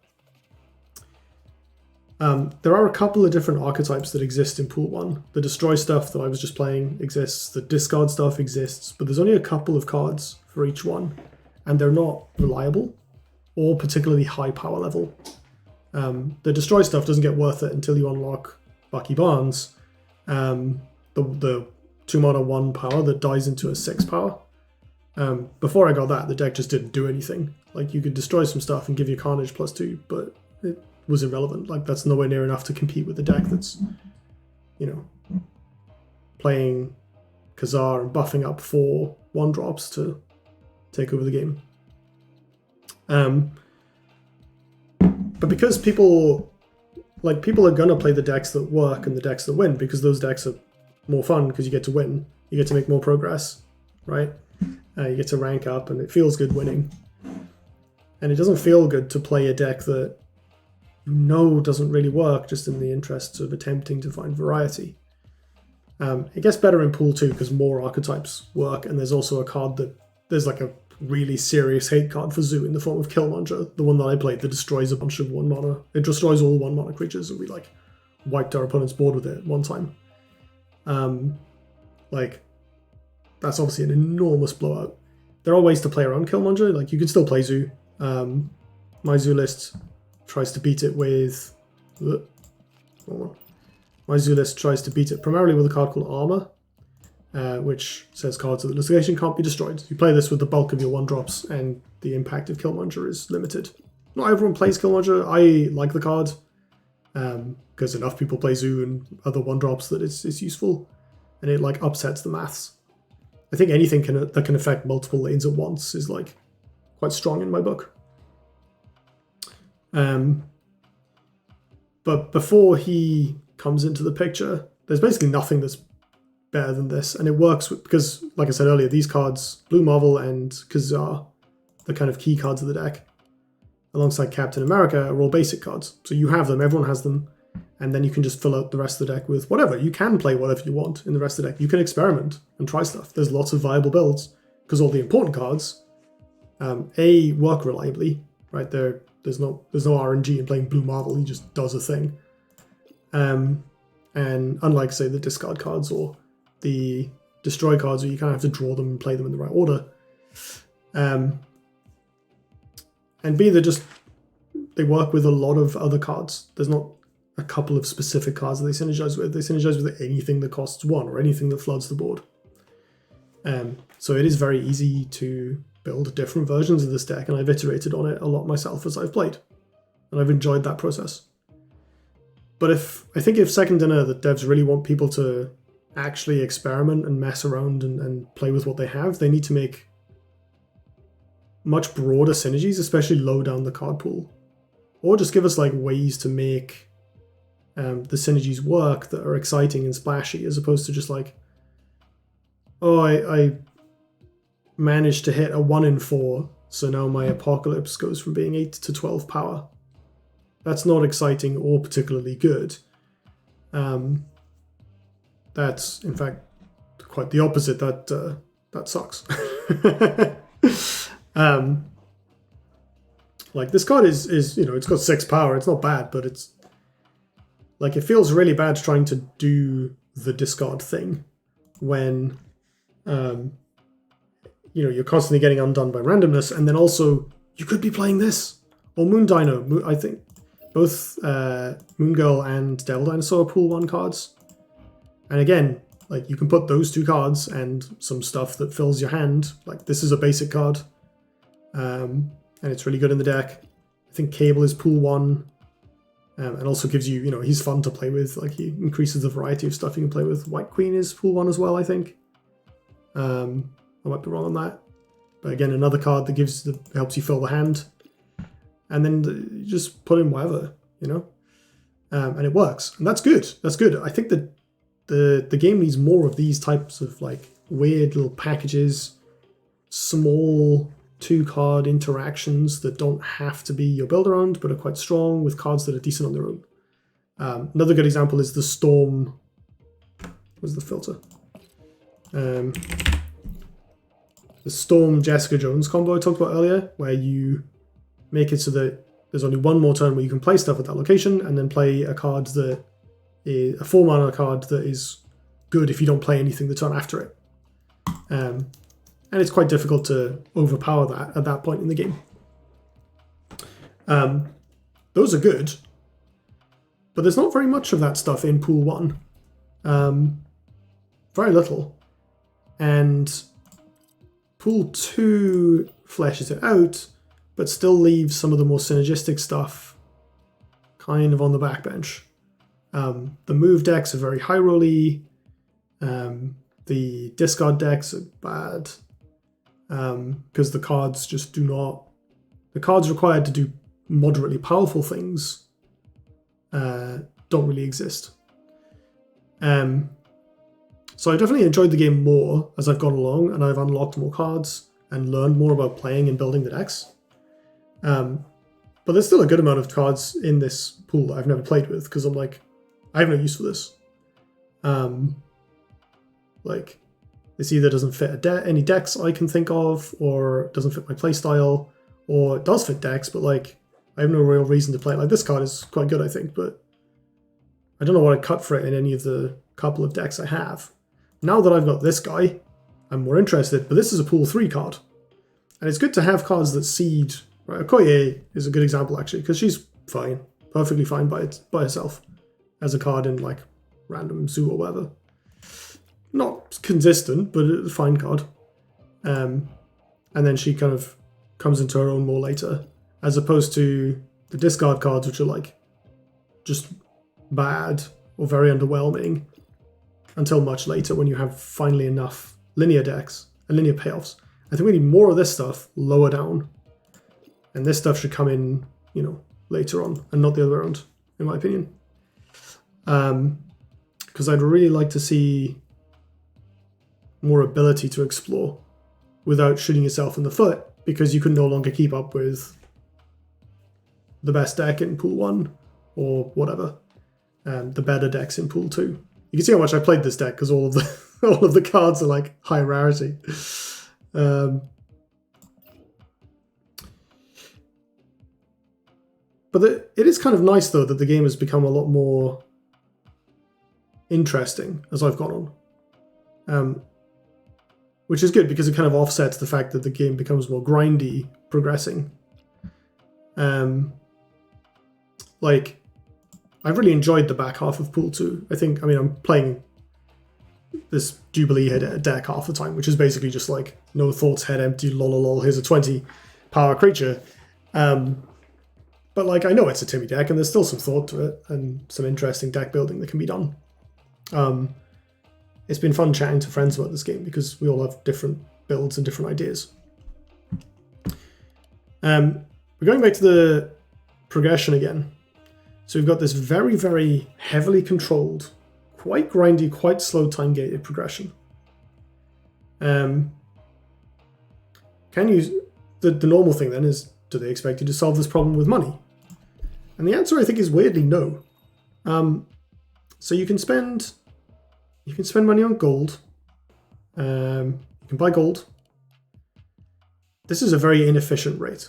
There are a couple of different archetypes that exist in Pool 1. The destroy stuff that I was just playing exists, the discard stuff exists, but there's only a couple of cards for each one, and they're not reliable or particularly high power level. The destroy stuff doesn't get worth it until you unlock Bucky Barnes, the 2 mana 1 power that dies into a 6 power. Before I got that, the deck just didn't do anything. Like, you could destroy some stuff and give you Carnage +2, but it was irrelevant. Like, that's nowhere near enough to compete with the deck that's, you know, playing Khazar and buffing up 4 1-drops to take over the game. But because people are gonna play the decks that work and the decks that win, because those decks are more fun because you get to win, you get to make more progress, right? You get to rank up, and it feels good winning. And it doesn't feel good to play a deck that you know doesn't really work just in the interests of attempting to find variety. It gets better in Pool 2 because more archetypes work, and there's also a card that there's like a really serious hate card for Zoo in the form of Killmonger, the one that I played that destroys a bunch of 1 mana. It destroys all 1 mana creatures, and we like wiped our opponent's board with it one time. Like, that's obviously an enormous blowout. There are ways to play around Killmonger. Like, you can still play Zoo. My Zoo list tries to beat it with... My Zoo list tries to beat it primarily with a card called Armor, which says cards of the Litigation can't be destroyed. You play this with the bulk of your 1-drops, and the impact of Killmonger is limited. Not everyone plays Killmonger. I like the card, because enough people play Zoo and other 1-drops that it's useful, and it like upsets the maths. I think anything that can affect multiple lanes at once is like quite strong in my book. But before he comes into the picture, there's basically nothing that's better than this, and it works because, like I said earlier, these cards, Blue Marvel and Khazar, the kind of key cards of the deck, alongside Captain America, are all basic cards. So you have them, everyone has them, and then you can just fill out the rest of the deck with whatever. You can play whatever you want in the rest of the deck. You can experiment and try stuff. There's lots of viable builds because all the important cards, work reliably, right? There's no RNG in playing Blue Marvel. He just does a thing. And unlike, say, the discard cards or the destroy cards, where you kind of have to draw them and play them in the right order. And B, they work with a lot of other cards. There's not a couple of specific cards that they synergize with. They synergize with anything that costs 1 or anything that floods the board. So it is very easy to build different versions of this deck, and I've iterated on it a lot myself as I've played. And I've enjoyed that process. But I think if Second Dinner, the devs really want people to actually experiment and mess around and play with what they have, they need to make much broader synergies, especially low down the card pool. Or just give us like ways to make the synergies work that are exciting and splashy, as opposed to just like, oh, I managed to hit a 1 in 4, so now my Apocalypse goes from being 8 to 12 power. That's not exciting or particularly good. That's, in fact, quite the opposite. That sucks. Like, this card is it's got 6 power. It's not bad, but it's like, it feels really bad trying to do the discard thing when you're constantly getting undone by randomness, and then also you could be playing this or Moon Dino. I think both Moon Girl and Devil Dinosaur are pool 1 cards, and again, like, you can put those 2 cards and some stuff that fills your hand. Like, this is a basic card, and it's really good in the deck. I think Cable is pool 1, and also gives you, he's fun to play with. Like, he increases the variety of stuff you can play with. White Queen is pool 1 as well, I think. I might be wrong on that, but again, another card that helps you fill the hand, and then you just put in whatever, and it works, and that's good. That's good. I think that the game needs more of these types of like weird little packages, small 2-card interactions that don't have to be your build around, but are quite strong with cards that are decent on their own. Another good example is the Storm. What's the filter? The Storm Jessica Jones combo I talked about earlier, where you make it so that there's only one more turn where you can play stuff at that location, and then play a card that is a 4-mana card that is good if you don't play anything the turn after it. And it's quite difficult to overpower that at that point in the game. Those are good, but there's not very much of that stuff in Pool 1. Very little. And Pool 2 fleshes it out, but still leaves some of the more synergistic stuff kind of on the backbench. The move decks are very high rolly. The discard decks are bad because the cards just do not. The cards required to do moderately powerful things don't really exist. So I definitely enjoyed the game more as I've gone along, and I've unlocked more cards and learned more about playing and building the decks. But there's still a good amount of cards in this pool that I've never played with because I'm like, I have no use for this. Like, this either doesn't fit any decks I can think of, or doesn't fit my playstyle, or it does fit decks, but like, I have no real reason to play it. Like, this card is quite good, I think, but I don't know what I'd cut for it in any of the couple of decks I have. Now that I've got this guy, I'm more interested, but this is a pool 3 card. And it's good to have cards that seed. Right? Okoye is a good example, actually, because she's fine, perfectly fine by herself as a card in like random zoo or whatever. Not consistent, but a fine card. And then she kind of comes into her own more later, as opposed to the discard cards, which are like just bad or very underwhelming until much later when you have finally enough linear decks and linear payoffs. I think we need more of this stuff lower down. And this stuff should come in, you know, later on and not the other way around, in my opinion. Because I'd really like to see more ability to explore without shooting yourself in the foot because you can no longer keep up with the best deck in pool 1 or whatever, the better decks in pool 2. You can see how much I played this deck because all of the cards are like high rarity. But it is kind of nice though that the game has become a lot more interesting as I've gone on. Which is good because it kind of offsets the fact that the game becomes more grindy progressing. Like, I've really enjoyed the back half of Pool 2. I'm playing this Jubilee head deck half the time, which is basically just like, no thoughts, head empty, lol, here's a 20 power creature. But like, I know it's a Timmy deck and there's still some thought to it and some interesting deck building that can be done. It's been fun chatting to friends about this game because we all have different builds and different ideas. We're going back to the progression again. So we've got this very, very heavily controlled, quite grindy, quite slow time-gated progression. The normal thing then is, do they expect you to solve this problem with money? And the answer, I think, is weirdly no. So you can spend money on gold. You can buy gold. This is a very inefficient rate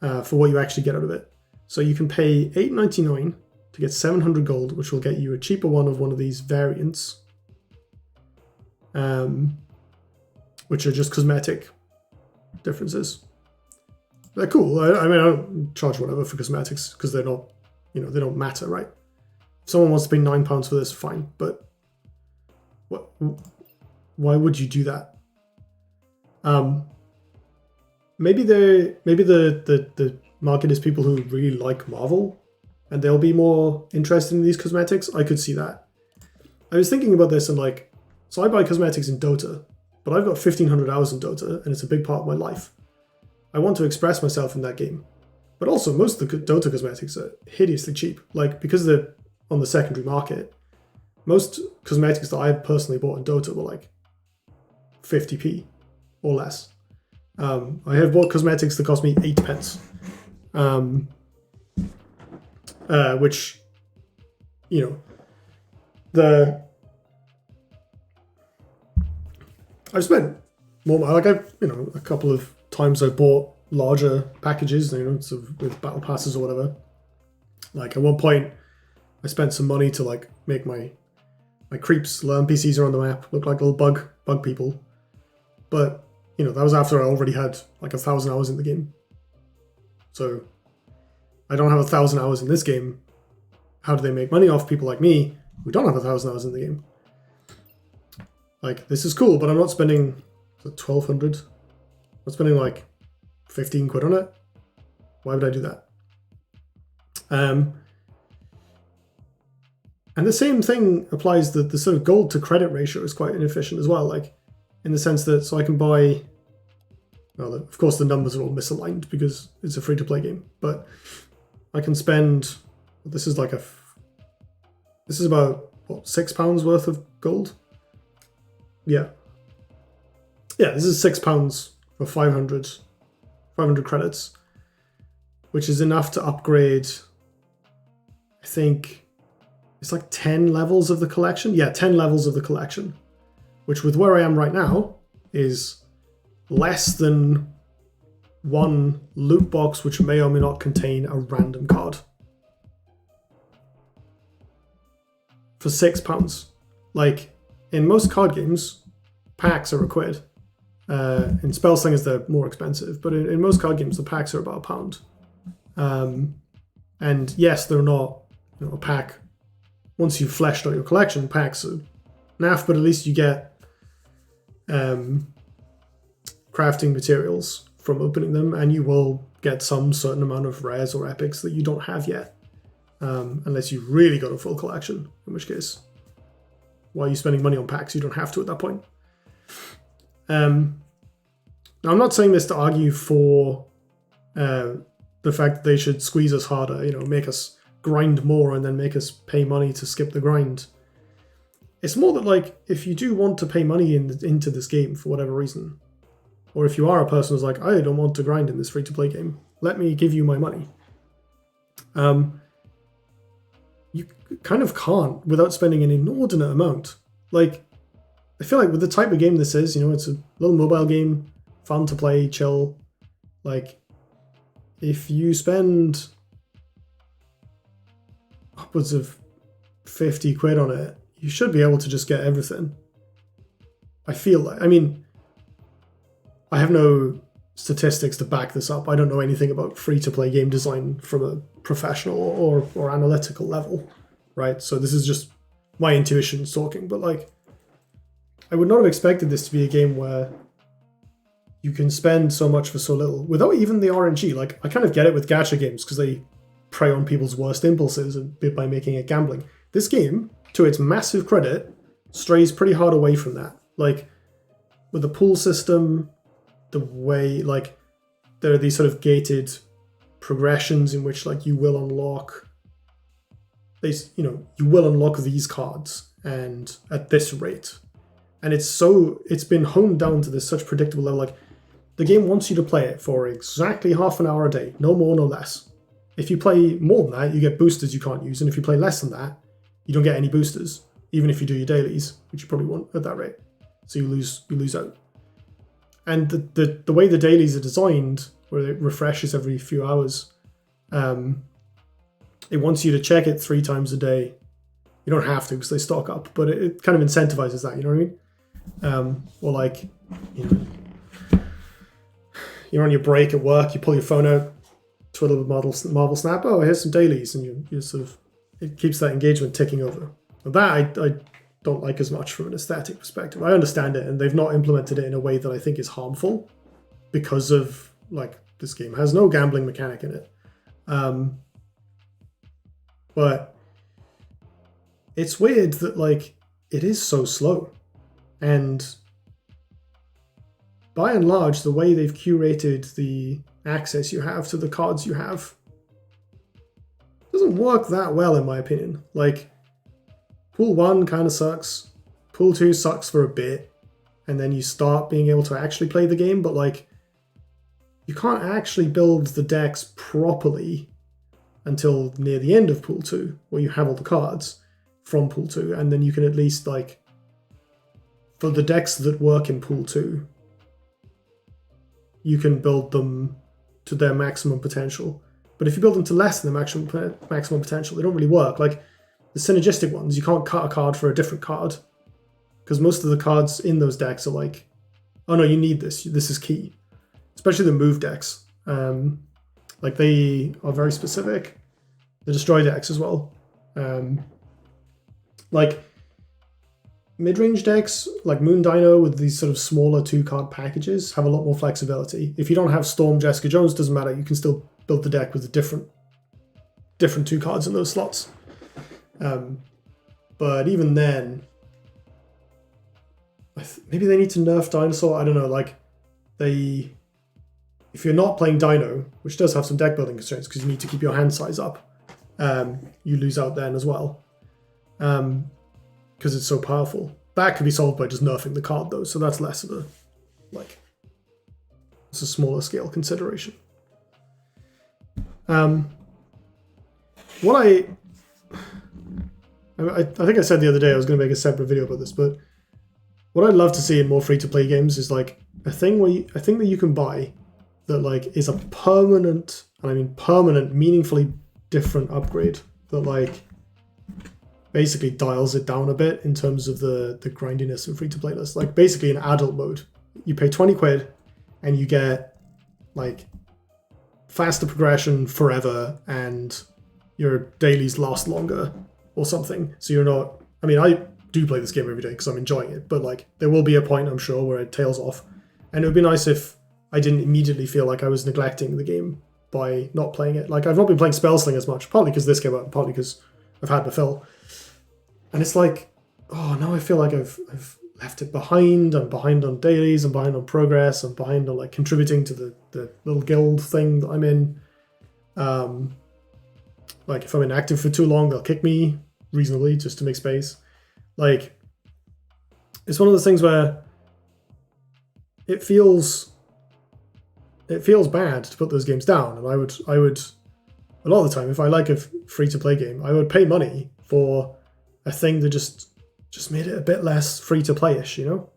for what you actually get out of it. So you can pay $8.99 to get 700 gold, which will get you a cheaper one of these variants, which are just cosmetic differences. They're cool. I don't charge whatever for cosmetics because they're not, they don't matter, right? If someone wants to pay £9 for this, fine. But why would you do that? Maybe the market is people who really like Marvel and they'll be more interested in these cosmetics. I could see that. I was thinking about this and like, so I buy cosmetics in Dota, but I've got 1,500 hours in Dota and it's a big part of my life. I want to express myself in that game. But also most of the Dota cosmetics are hideously cheap. Like, because they're on the secondary market, most cosmetics that I've personally bought in Dota were like 50p or less. I have bought cosmetics that cost me 8 pence. Which, I've spent more, like a couple of times I've bought larger packages, sort of with battle passes or whatever. Like at one point, I spent some money to like make my creeps, NPCs are on the map, look like little bug people. But, that was after I already had like 1,000 hours in the game. So I don't have 1,000 hours in this game. How do they make money off people like me who don't have 1,000 hours in the game? Like, this is cool, but I'm not spending 1,200. I'm spending like 15 quid on it. Why would I do that? And the same thing applies that the sort of gold to credit ratio is quite inefficient as well. Like, in the sense that, so I can buy, well, of course the numbers are all misaligned because it's a free-to-play game, but I can spend, this is about, what, £6 worth of gold? Yeah. Yeah, this is £6 for 500 credits, which is enough to upgrade, I think, it's like 10 levels of the collection. Yeah, 10 levels of the collection, which with where I am right now is less than one loot box, which may or may not contain a random card. For £6. Like, in most card games, packs are a quid. In Spell Slingers, they're more expensive, but in most card games, the packs are about £1. And yes, they're not, a pack. Once you've fleshed out your collection, packs are naff, but at least you get crafting materials from opening them, and you will get some certain amount of rares or epics that you don't have yet, unless you've really got a full collection, in which case, why are you spending money on packs? You don't have to at that point. Now, I'm not saying this to argue for the fact that they should squeeze us harder, make us grind more and then make us pay money to skip the grind. It's more that, like, if you do want to pay money into this game for whatever reason, or if you are a person who's like, I don't want to grind in this free-to-play game, let me give you my money. You kind of can't without spending an inordinate amount. Like, I feel like with the type of game this is, it's a little mobile game, fun to play, chill. Like, if you spend upwards of 50 quid on it, you should be able to just get everything. I feel like, I have no statistics to back this up. I don't know anything about free-to-play game design from a professional or analytical level, right? So this is just my intuition talking, but like, I would not have expected this to be a game where you can spend so much for so little without even the RNG. Like, I kind of get it with gacha games because they prey on people's worst impulses by making it gambling. This game, to its massive credit, strays pretty hard away from that. Like, with the pool system, the way, like, there are these sort of gated progressions in which, like, you will unlock these, you will unlock these cards and at this rate. And it's been honed down to this such predictable level. Like, the game wants you to play it for exactly half an hour a day, no more, no less. If you play more than that, you get boosters you can't use, and if you play less than that, you don't get any boosters, even if you do your dailies, which you probably won't at that rate. So you lose out. And the way the dailies are designed, where it refreshes every few hours, it wants you to check it 3 times a day. You don't have to because they stock up, but it kind of incentivizes that, you know what I mean? Or like, you're on your break at work, you pull your phone out, twiddle with Marvel Snap, oh, here's some dailies, and you sort of, it keeps that engagement ticking over. And that I don't like as much from an aesthetic perspective. I understand it, and they've not implemented it in a way that I think is harmful because of, like, this game has no gambling mechanic in it. But it's weird that, like, it is so slow. And by and large, the way they've curated the access you have to the cards you have doesn't work that well, in my opinion. Like, Pool 1 kind of sucks. Pool 2 sucks for a bit. And then you start being able to actually play the game, but, like, you can't actually build the decks properly until near the end of Pool 2, where you have all the cards from Pool 2, and then you can at least, like, for the decks that work in Pool 2, you can build them to their maximum potential. But if you build them to less than the maximum potential, they don't really work. Like, the synergistic ones, you can't cut a card for a different card, because most of the cards in those decks are like, oh no, you need this. This is key. Especially the move decks. Like, they are very specific. The destroy decks as well. Like, mid-range decks like Moon Dino with these sort of smaller 2-card packages have a lot more flexibility. If you don't have Storm, Jessica Jones, doesn't matter. You can still build the deck with the different 2 cards in those slots. But even then, maybe they need to nerf Dinosaur. I don't know. Like if you're not playing Dino, which does have some deck building constraints because you need to keep your hand size up, you lose out then as well. Because it's so powerful. That could be solved by just nerfing the card though, so that's less of a, like, it's a smaller scale consideration. What I think I said the other day I was going to make a separate video about this, but what I'd love to see in more free-to-play games is like a thing that you can buy that like is a permanent, and I mean permanent, meaningfully different upgrade that like basically dials it down a bit in terms of the grindiness of free-to-play lists. Like basically in adult mode, you pay 20 quid and you get like faster progression forever and your dailies last longer or something. So you're not, I mean, I do play this game every day because I'm enjoying it, but like there will be a point, I'm sure, where it tails off. And it would be nice if I didn't immediately feel like I was neglecting the game by not playing it. Like I've not been playing Spellsling as much, partly because this came out, and partly because I've had my fill. And it's like, oh, now I feel like I've left it behind. I'm behind on dailies, I'm behind on progress, I'm behind on like contributing to the little guild thing that I'm in. Like if I'm inactive for too long, they'll kick me reasonably just to make space. Like it's one of those things where it feels bad to put those games down. And I would a lot of the time, if I like a free-to-play game, I would pay money for a thing that just made it a bit less free-to-play-ish, you know?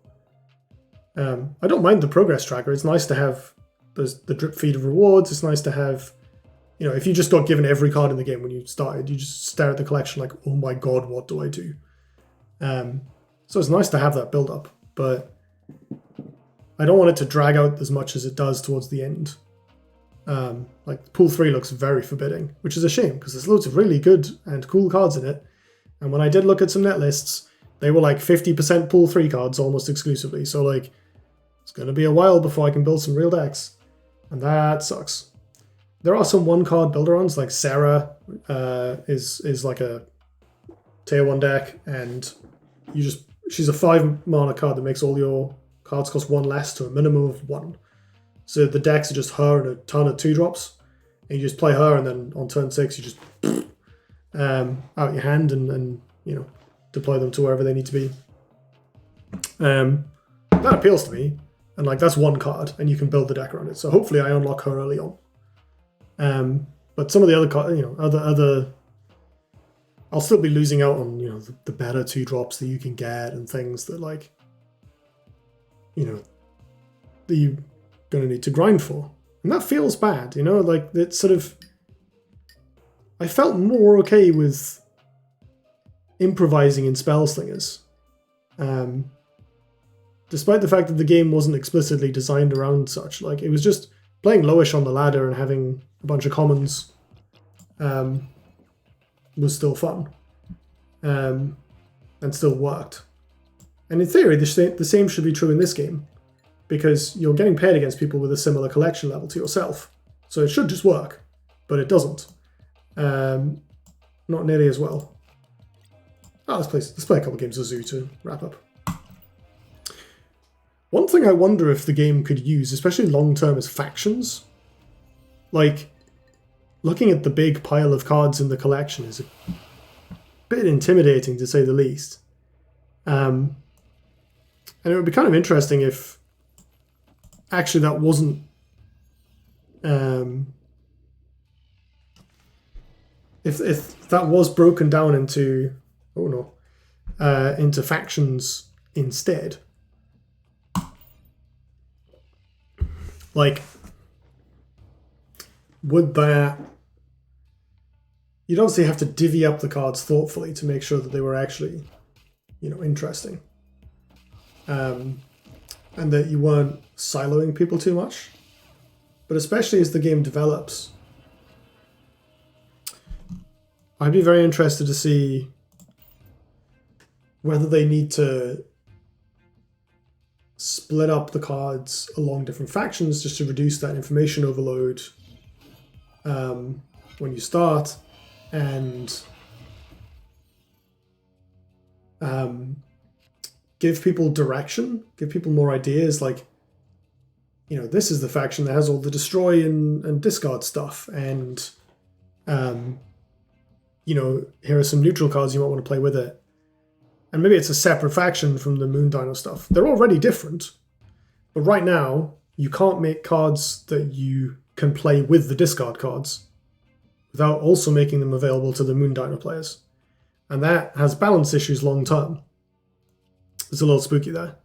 I don't mind the progress tracker. It's nice to have the drip feed of rewards. It's nice to have, you know, if you just got given every card in the game when you started, you just stare at the collection like, oh my god, what do I do? So it's nice to have that build up, but I don't want it to drag out as much as it does towards the end. Like Pool 3 looks very forbidding, which is a shame because there's loads of really good and cool cards in it. And when I did look at some net lists, they were like 50% Pool 3 cards almost exclusively. So like, it's going to be a while before I can build some real decks. And that sucks. There are some 1-card build-arounds, like Sarah is like a tier 1 deck, and she's a 5 mana card that makes all your cards cost 1 less to a minimum of 1. So the decks are just her and a ton of 2-drops, and you just play her, and then on turn 6 you just out your hand and you know, deploy them to wherever they need to be. That appeals to me, and like that's 1 card, and you can build the deck around it. So hopefully I unlock her early on. But some of the other cards, you know, other I'll still be losing out on, you know, the better 2-drops that you can get and things that like, you know, that you're going to need to grind for. And that feels bad, you know, like it's sort of, I felt more okay with improvising in Spellslingers. Despite the fact that the game wasn't explicitly designed around such. Like it was just playing lowish on the ladder and having a bunch of commons was still fun. And still worked. And in theory, the same should be true in this game, because you're getting paired against people with a similar collection level to yourself. So it should just work, but it doesn't. Not nearly as well. Let's play a couple of games of Zoo to wrap up. One thing I wonder if the game could use, especially long-term, is factions. Like, looking at the big pile of cards in the collection is a bit intimidating, to say the least. And it would be kind of interesting if actually that wasn't... if that was broken down into... into factions instead. Like, would that... You'd obviously have to divvy up the cards thoughtfully to make sure that they were actually, you know, interesting. And that you weren't siloing people too much. But especially as the game develops, I'd be very interested to see whether they need to split up the cards along different factions just to reduce that information overload when you start, and give people direction, give people more ideas, like, you know, this is the faction that has all the destroy and discard stuff, and you know, here are some neutral cards you might want to play with it. And maybe it's a separate faction from the Moon Dino stuff. They're already different, but right now you can't make cards that you can play with the discard cards without also making them available to the Moon Dino players. And that has balance issues long term. It's a little spooky there.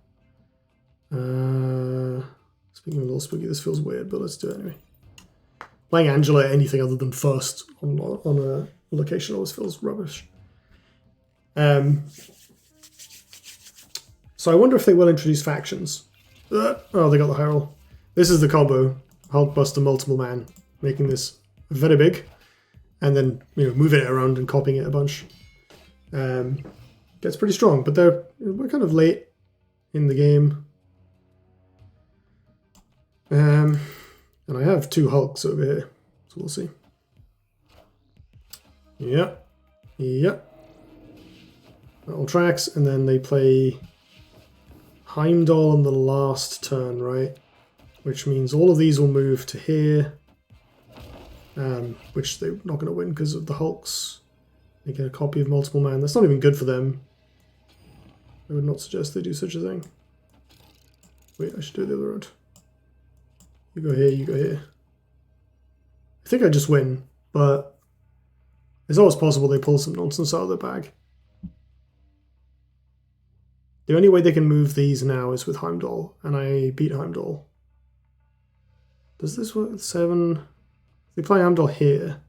Speaking of a little spooky, this feels weird, but let's do it anyway. Playing Angela anything other than first on a location always feels rubbish. So I wonder if they will introduce factions. Oh, they got the high roll. This is the combo. Hulkbuster, multiple man, making this very big, and then, you know, moving it around and copying it a bunch. Gets pretty strong, but we're kind of late in the game. And I have 2 Hulks over here, so we'll see. Yep. That all tracks, and then they play Heimdall on the last turn, right? Which means all of these will move to here, which they're not going to win because of the Hulks. They get a copy of multiple man. That's not even good for them. I would not suggest they do such a thing. Wait, I should do it the other road. You go here, you go here. I think I just win, but it's always possible they pull some nonsense out of their bag. The only way they can move these now is with Heimdall, and I beat Heimdall. Does this work with 7? They play Heimdall here.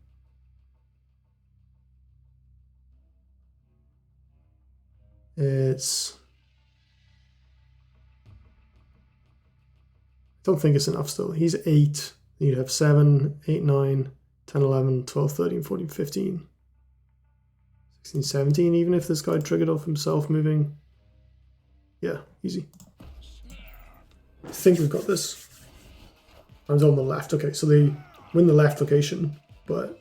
It's... I don't think it's enough still. He's 8. You'd have 7, 8, 9, 10, 11, 12, 13, 14, 15, 16, 17, even if this guy triggered off himself moving. Yeah, easy. I think we've got this. I was on the left. Okay, so they win the left location, but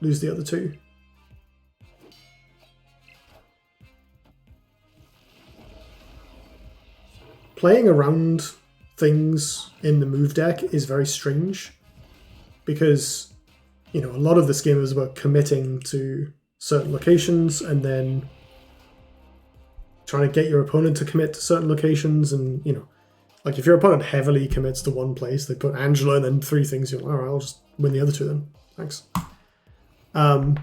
lose the other 2. Playing around things in the move deck is very strange because, you know, a lot of this game is about committing to certain locations and then trying to get your opponent to commit to certain locations. And, you know, like if your opponent heavily commits to one place, they put Angela and then 3 things, you're like, all right, I'll just win the other 2 then. Thanks. But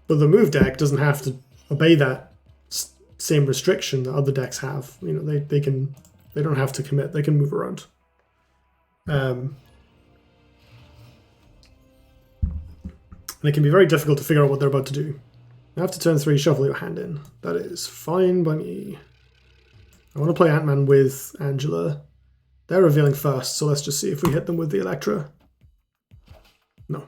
the move deck doesn't have to obey that same restriction that other decks have. You know, they don't have to commit, they can move around. And it can be very difficult to figure out what they're about to do. After turn 3, shuffle your hand in. That is fine by me. I want to play Ant-Man with Angela. They're revealing first, so let's just see if we hit them with the Electra. No.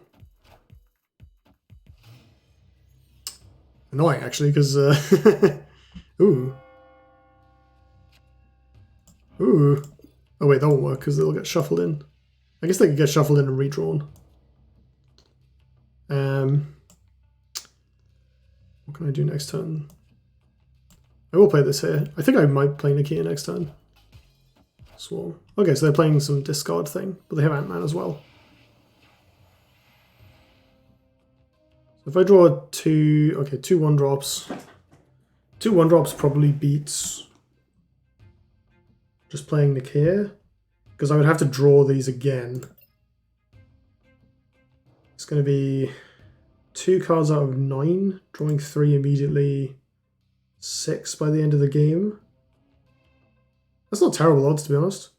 Annoying, actually, because... Ooh. Ooh. Oh wait, that won't work because they'll get shuffled in. I guess they could get shuffled in and redrawn. What can I do next turn? I will play this here. I think I might play Nakia next turn. Swarm. Okay, so they're playing some discard thing, but they have Ant-Man as well. So if I draw 2, okay, 2 1-drops. 2 1-drops probably beats just playing Nakia, because I would have to draw these again. It's going to be 2 cards out of 9, drawing 3 immediately, 6 by the end of the game. That's not terrible odds, to be honest.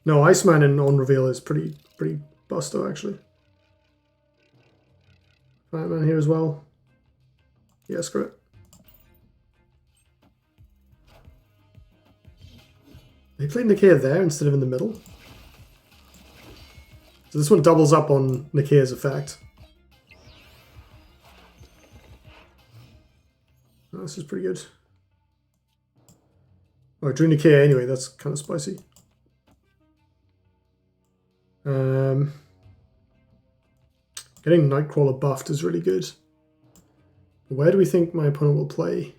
No, Iceman on reveal is pretty busto, actually. Batman here as well. Yeah, screw it. They played Nakia there instead of in the middle. So this one doubles up on Nikir's effect. Oh, this is pretty good. Oh, I drew Nikir anyway, that's kind of spicy. Getting Nightcrawler buffed is really good. Where do we think my opponent will play?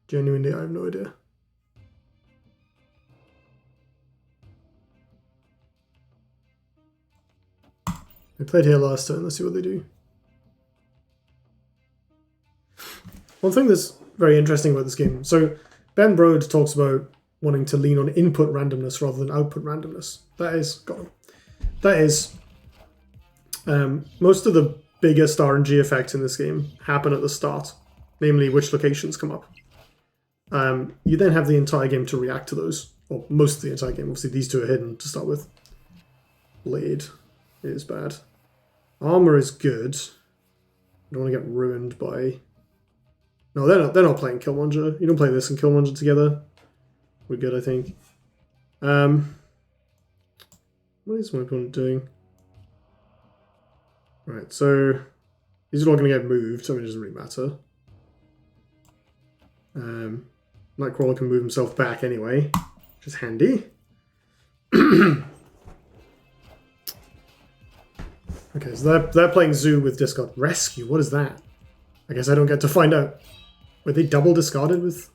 Genuinely, I have no idea. They played here last turn, let's see what they do. One thing that's very interesting about this game, so Ben Brode talks about wanting to lean on input randomness rather than output randomness. That is, most of the biggest RNG effects in this game happen at the start, namely which locations come up. You then have the entire game to react to those, or most of the entire game. Obviously these two are hidden to start with. Blade is bad. Armor is good. I don't want to get ruined by... No, they're not playing Killmonger. You don't play this and Killmonger together. We're good, I think. What is my opponent doing? Right, so these are all going to get moved, so it doesn't really matter. Nightcrawler can move himself back anyway, which is handy. Okay, so they're playing Zoo with discard. Rescue, what is that? I guess I don't get to find out. Were they double discarded with...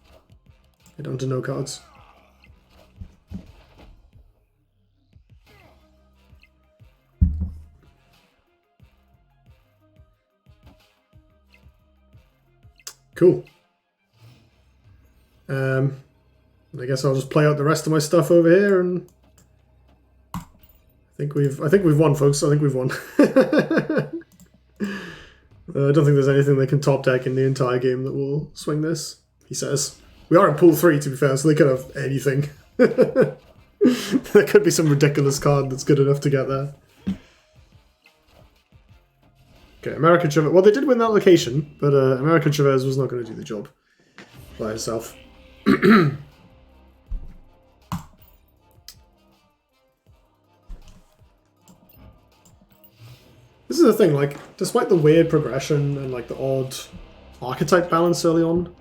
I don't know cards. Cool. I guess I'll just play out the rest of my stuff over here, and I think we've won, folks. I think we've won. I don't think there's anything they can top deck in the entire game that will swing this, he says. We are in pool 3, to be fair, so they could have anything. There could be some ridiculous card that's good enough to get there. Okay, American Chavez. Well, they did win that location, but American Chavez was not going to do the job by herself. This is the thing, like, despite the weird progression and like the odd archetype balance early on,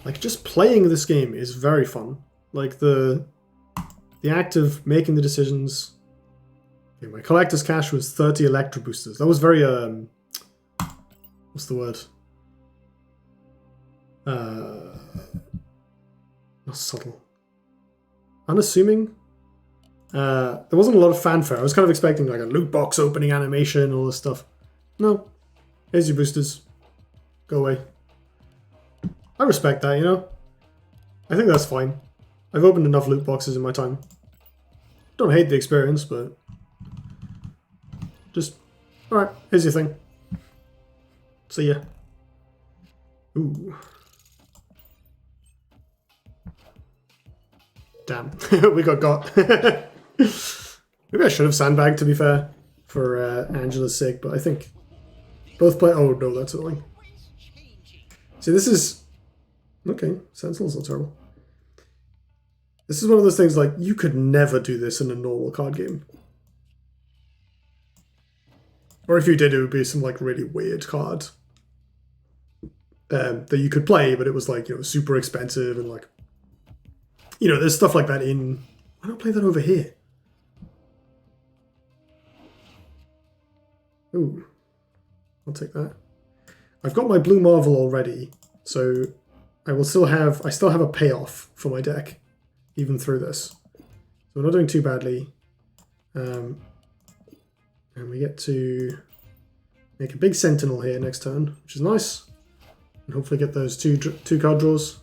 like just playing this game is very fun. Like the act of making the decisions. Okay, my collector's cache was 30 Electro Boosters. That was very what's the word? Not subtle. Unassuming. There wasn't a lot of fanfare. I was kind of expecting like a loot box opening animation, all this stuff. No. Here's your boosters. Go away. I respect that, you know? I think that's fine. I've opened enough loot boxes in my time. Don't hate the experience, but... just... Alright, here's your thing. See ya. Ooh. Damn. We got. Maybe I should have sandbagged, to be fair, for Angela's sake, but I think both play... Oh, no, that's annoying. See, this is... Okay, Sentinel's not terrible. This is one of those things, like, you could never do this in a normal card game. Or if you did, it would be some, like, really weird card that you could play, but it was, like, you know, super expensive and, like... You know, there's stuff like that in... Why not play that over here? Ooh. I'll take that. I've got my Blue Marvel already, so I still have a payoff for my deck, even through this. So we're not doing too badly. And we get to make a big Sentinel here next turn, which is nice. And hopefully get those two card draws.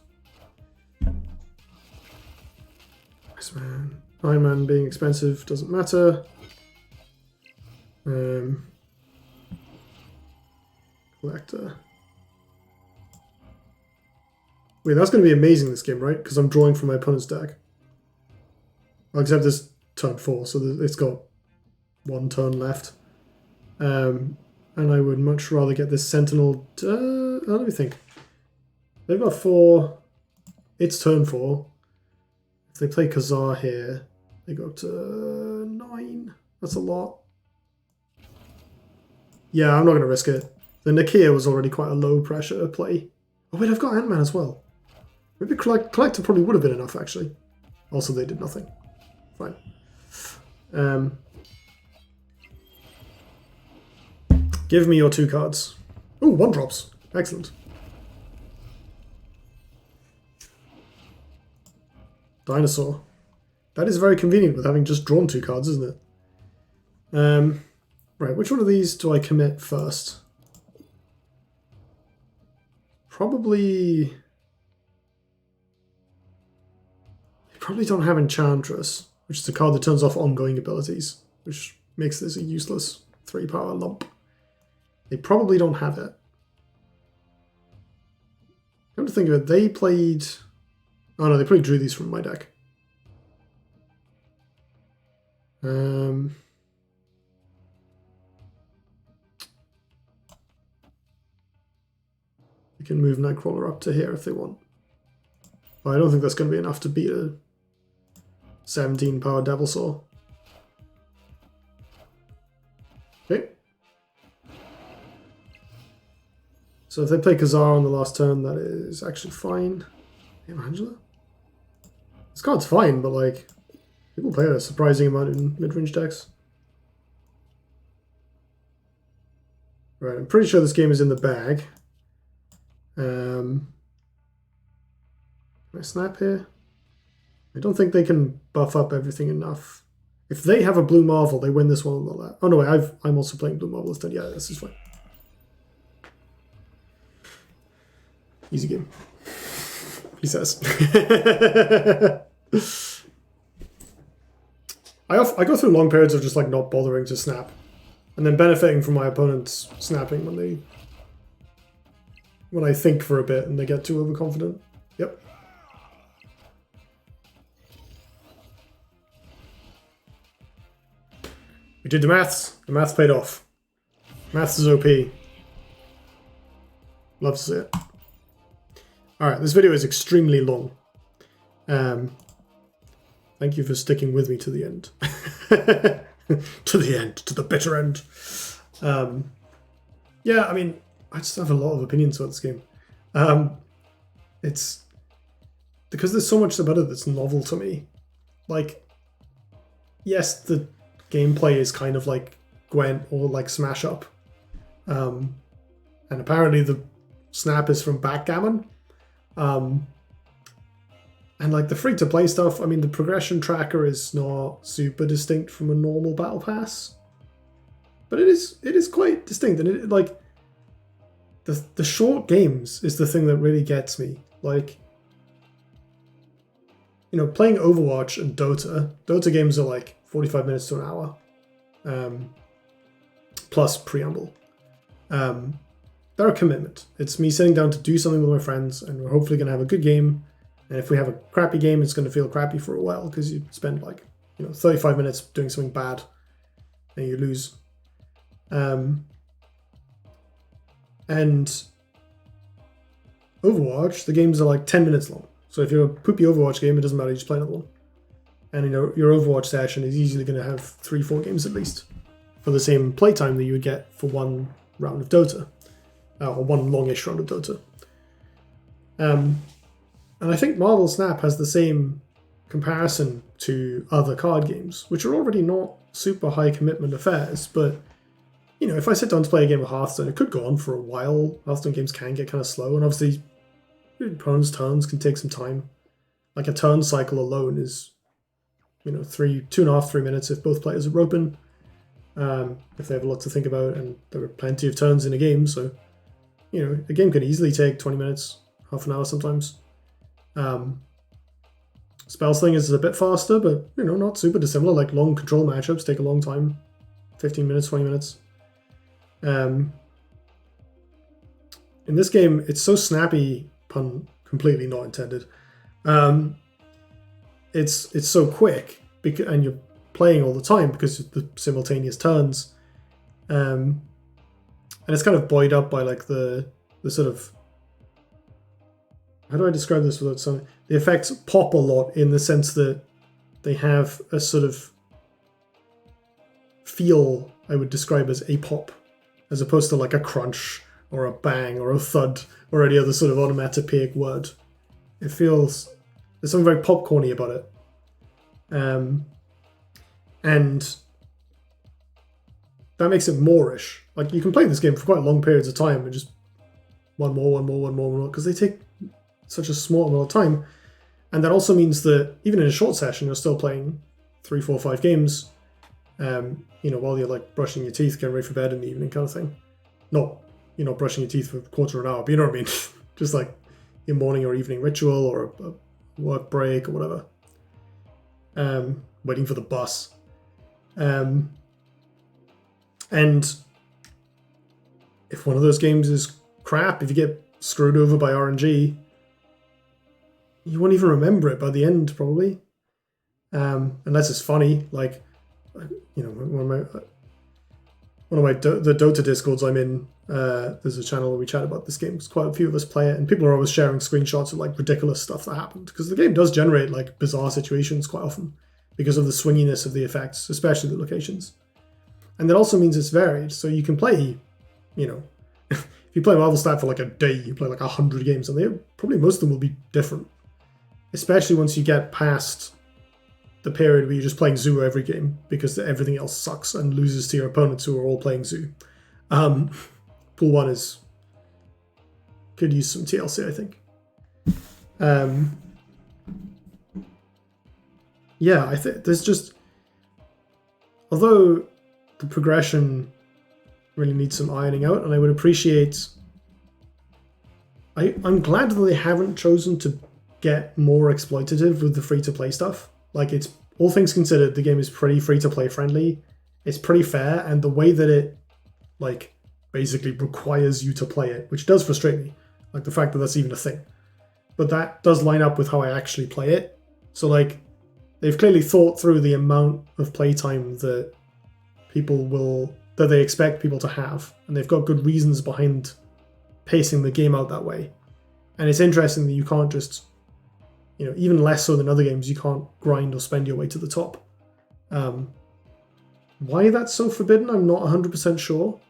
Iron Man being expensive doesn't matter. Collector. Wait, that's going to be amazing this game, right? Because I'm drawing from my opponent's deck. Well, except this turn 4, so it's got one turn left. And I would much rather get this Sentinel... let me think. They've got 4... It's turn 4. If they play Khazar here, they go up to 9. That's a lot. Yeah, I'm not going to risk it. The Nakia was already quite a low pressure play. Oh wait, I've got Ant-Man as well. Maybe Collector probably would have been enough, actually. Also, they did nothing. Fine. Give me your 2 cards. Ooh, 1 drops. Excellent. Dinosaur. That is very convenient with having just drawn 2 cards, isn't it? Right, which one of these do I commit first? Probably... They probably don't have Enchantress, which is a card that turns off ongoing abilities, which makes this a useless 3-power lump. They probably don't have it. Come to think of it, they played... Oh no, they probably drew these from my deck. They can move Nightcrawler up to here if they want. But I don't think that's going to be enough to beat a 17-power Devil Saw. Okay. So if they play Khazar on the last turn, that is actually fine. Damn, Angela? This card's fine, but like, people play a surprising amount in mid-range decks. Right, I'm pretty sure this game is in the bag. Can I snap here? I don't think they can buff up everything enough. If they have a Blue Marvel, they win this one on the left. Oh no, wait, I'm also playing Blue Marvel instead. Yeah, this is fine. Easy game, he says. I go through long periods of just like not bothering to snap, and then benefiting from my opponents snapping when I think for a bit and they get too overconfident. Yep. We did the maths. The maths paid off. Maths is OP. Love to see it. Alright, this video is extremely long. Thank you for sticking with me to the end. To the end. To the bitter end. Yeah, I mean, I just have a lot of opinions about this game. It's... Because there's so much about it that's novel to me. Like, yes, the gameplay is kind of like Gwent or like Smash Up. And apparently the snap is from Backgammon. And like the free-to-play stuff, I mean, the progression tracker is not super distinct from a normal battle pass, but it is quite distinct. And it like the short games is the thing that really gets me. Like, you know, playing Overwatch and Dota games are like 45 minutes to an hour, plus preamble. They're a commitment. It's me sitting down to do something with my friends, and we're hopefully going to have a good game. And if we have a crappy game, it's going to feel crappy for a while because you spend like, 35 minutes doing something bad and you lose. And Overwatch, the games are like 10 minutes long. So if you're a poopy Overwatch game, it doesn't matter, you just play another one. And your Overwatch session is easily going to have 3-4 games at least for the same playtime that you would get for one round of Dota. Or one longish round of Dota. And I think Marvel Snap has the same comparison to other card games, which are already not super high commitment affairs, but if I sit down to play a game of Hearthstone, it could go on for a while. Hearthstone games can get kind of slow, and obviously opponents' turns can take some time. Like a turn cycle alone is, 2.5, 3 minutes if both players are open, if they have a lot to think about, and there are plenty of turns in a game, so a game could easily take 20 minutes, half an hour sometimes. Spell Sling is a bit faster, but not super dissimilar. Like long control matchups take a long time, 15 minutes, 20 minutes. In this game, it's so snappy, pun completely not intended. It's so quick, and you're playing all the time because of the simultaneous turns. And it's kind of buoyed up by like the sort of, how do I describe this without sounding? the effects pop a lot in the sense that they have a sort of feel I would describe as a pop, as opposed to like a crunch or a bang or a thud or any other sort of onomatopoeic word. It feels, there's something very popcorny about it. And that makes it more-ish. Like, you can play this game for quite long periods of time and just one more, because they take such a small amount of time. And that also means that even in a short session, you're still playing 3, 4, 5 games, while you're like brushing your teeth, getting ready for bed in the evening kind of thing. Not, brushing your teeth for a quarter of an hour, but you know what I mean? Just like your morning or evening ritual or a work break or whatever. Waiting for the bus. And if one of those games is crap, if you get screwed over by RNG, you won't even remember it by the end, probably. Unless it's funny, like, one of my the Dota Discords I'm in, there's a channel where we chat about this game. Quite a few of us play it, and people are always sharing screenshots of like ridiculous stuff that happened, because the game does generate like bizarre situations quite often because of the swinginess of the effects, especially the locations. And that also means it's varied, so you can play, if you play Marvel Snap for like a day, you play like 100 games, and probably most of them will be different, especially once you get past the period where you're just playing Zoo every game because everything else sucks and loses to your opponents who are all playing Zoo. Pool 1 could use some TLC, I think. I think there's just, although the progression really needs some ironing out, and I would appreciate, I'm glad that they haven't chosen to get more exploitative with the free-to-play stuff. Like, it's, all things considered, the game is pretty free-to-play friendly. It's pretty fair, and the way that it, like, basically requires you to play it, which does frustrate me, like the fact that that's even a thing. But that does line up with how I actually play it. So, like, they've clearly thought through the amount of playtime that they expect people to have, and they've got good reasons behind pacing the game out that way. And it's interesting that you can't just, even less so than other games, you can't grind or spend your way to the top. Why that's so forbidden, I'm not 100% sure.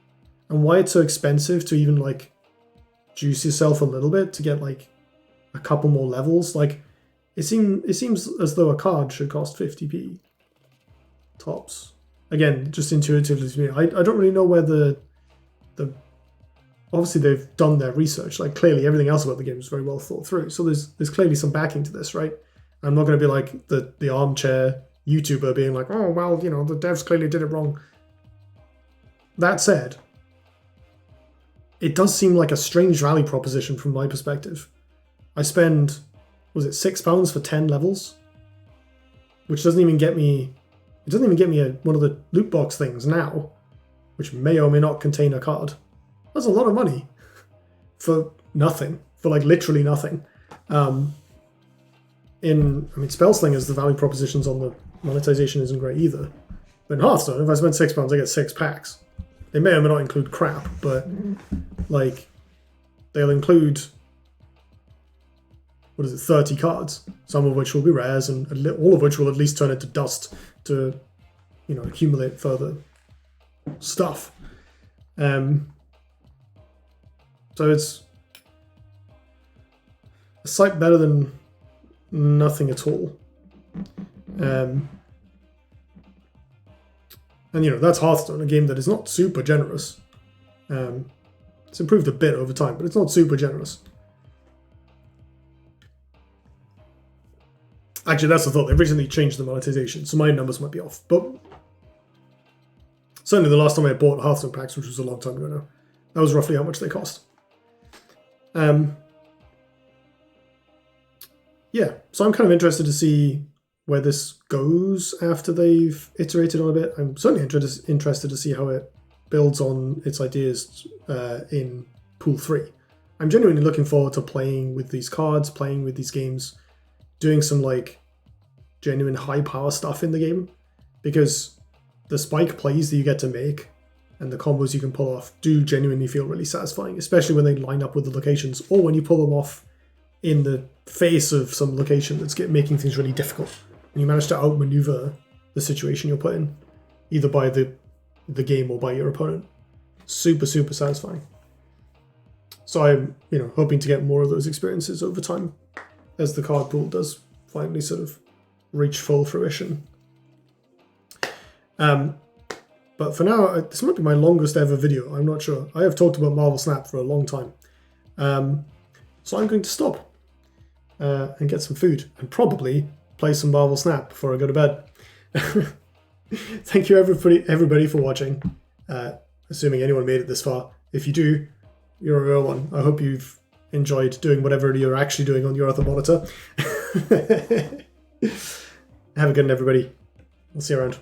And why it's so expensive to even, like, juice yourself a little bit to get, like, a couple more levels. Like, it seems as though a card should cost 50p tops. Again, just intuitively to me. I don't really know where the obviously they've done their research. Like, clearly everything else about the game is very well thought through. So there's clearly some backing to this, right? I'm not going to be like the armchair YouTuber being like, oh, well, the devs clearly did it wrong. That said, it does seem like a strange value proposition from my perspective. I spend, was it £6 for 10 levels? Which doesn't even get me, one of the loot box things now, which may or may not contain a card. That's a lot of money for nothing, for like literally nothing. Spellslingers, the value propositions on the monetization isn't great either. But in Hearthstone, if I spend £6, I get 6 packs. They may or may not include crap, but like they'll include, 30 cards, some of which will be rares, and all of which will at least turn into dust to, accumulate further stuff. So it's a sight better than nothing at all. And that's Hearthstone, a game that is not super generous. It's improved a bit over time, but it's not super generous. Actually, that's the thought. They've recently changed the monetization, so my numbers might be off. But certainly the last time I bought Hearthstone packs, which was a long time ago now, that was roughly how much they cost. So I'm kind of interested to see where this goes after they've iterated on a bit. I'm certainly interested to see how it builds on its ideas in Pool 3. I'm genuinely looking forward to playing with these cards, playing with these games, doing some like genuine high power stuff in the game, because the spike plays that you get to make and the combos you can pull off do genuinely feel really satisfying, especially when they line up with the locations or when you pull them off in the face of some location that's making things really difficult. And you manage to outmaneuver the situation you're put in, either by the game or by your opponent. Super, super satisfying. So I'm, hoping to get more of those experiences over time as the card pool does finally sort of reach full fruition. But for now, this might be my longest ever video. I'm not sure. I have talked about Marvel Snap for a long time. So I'm going to stop and get some food and probably play some Marvel Snap before I go to bed. Thank you everybody for watching. Assuming anyone made it this far. If you do, you're a real one. I hope you've enjoyed doing whatever you're actually doing on your other monitor. Have a good one, everybody. I'll see you around.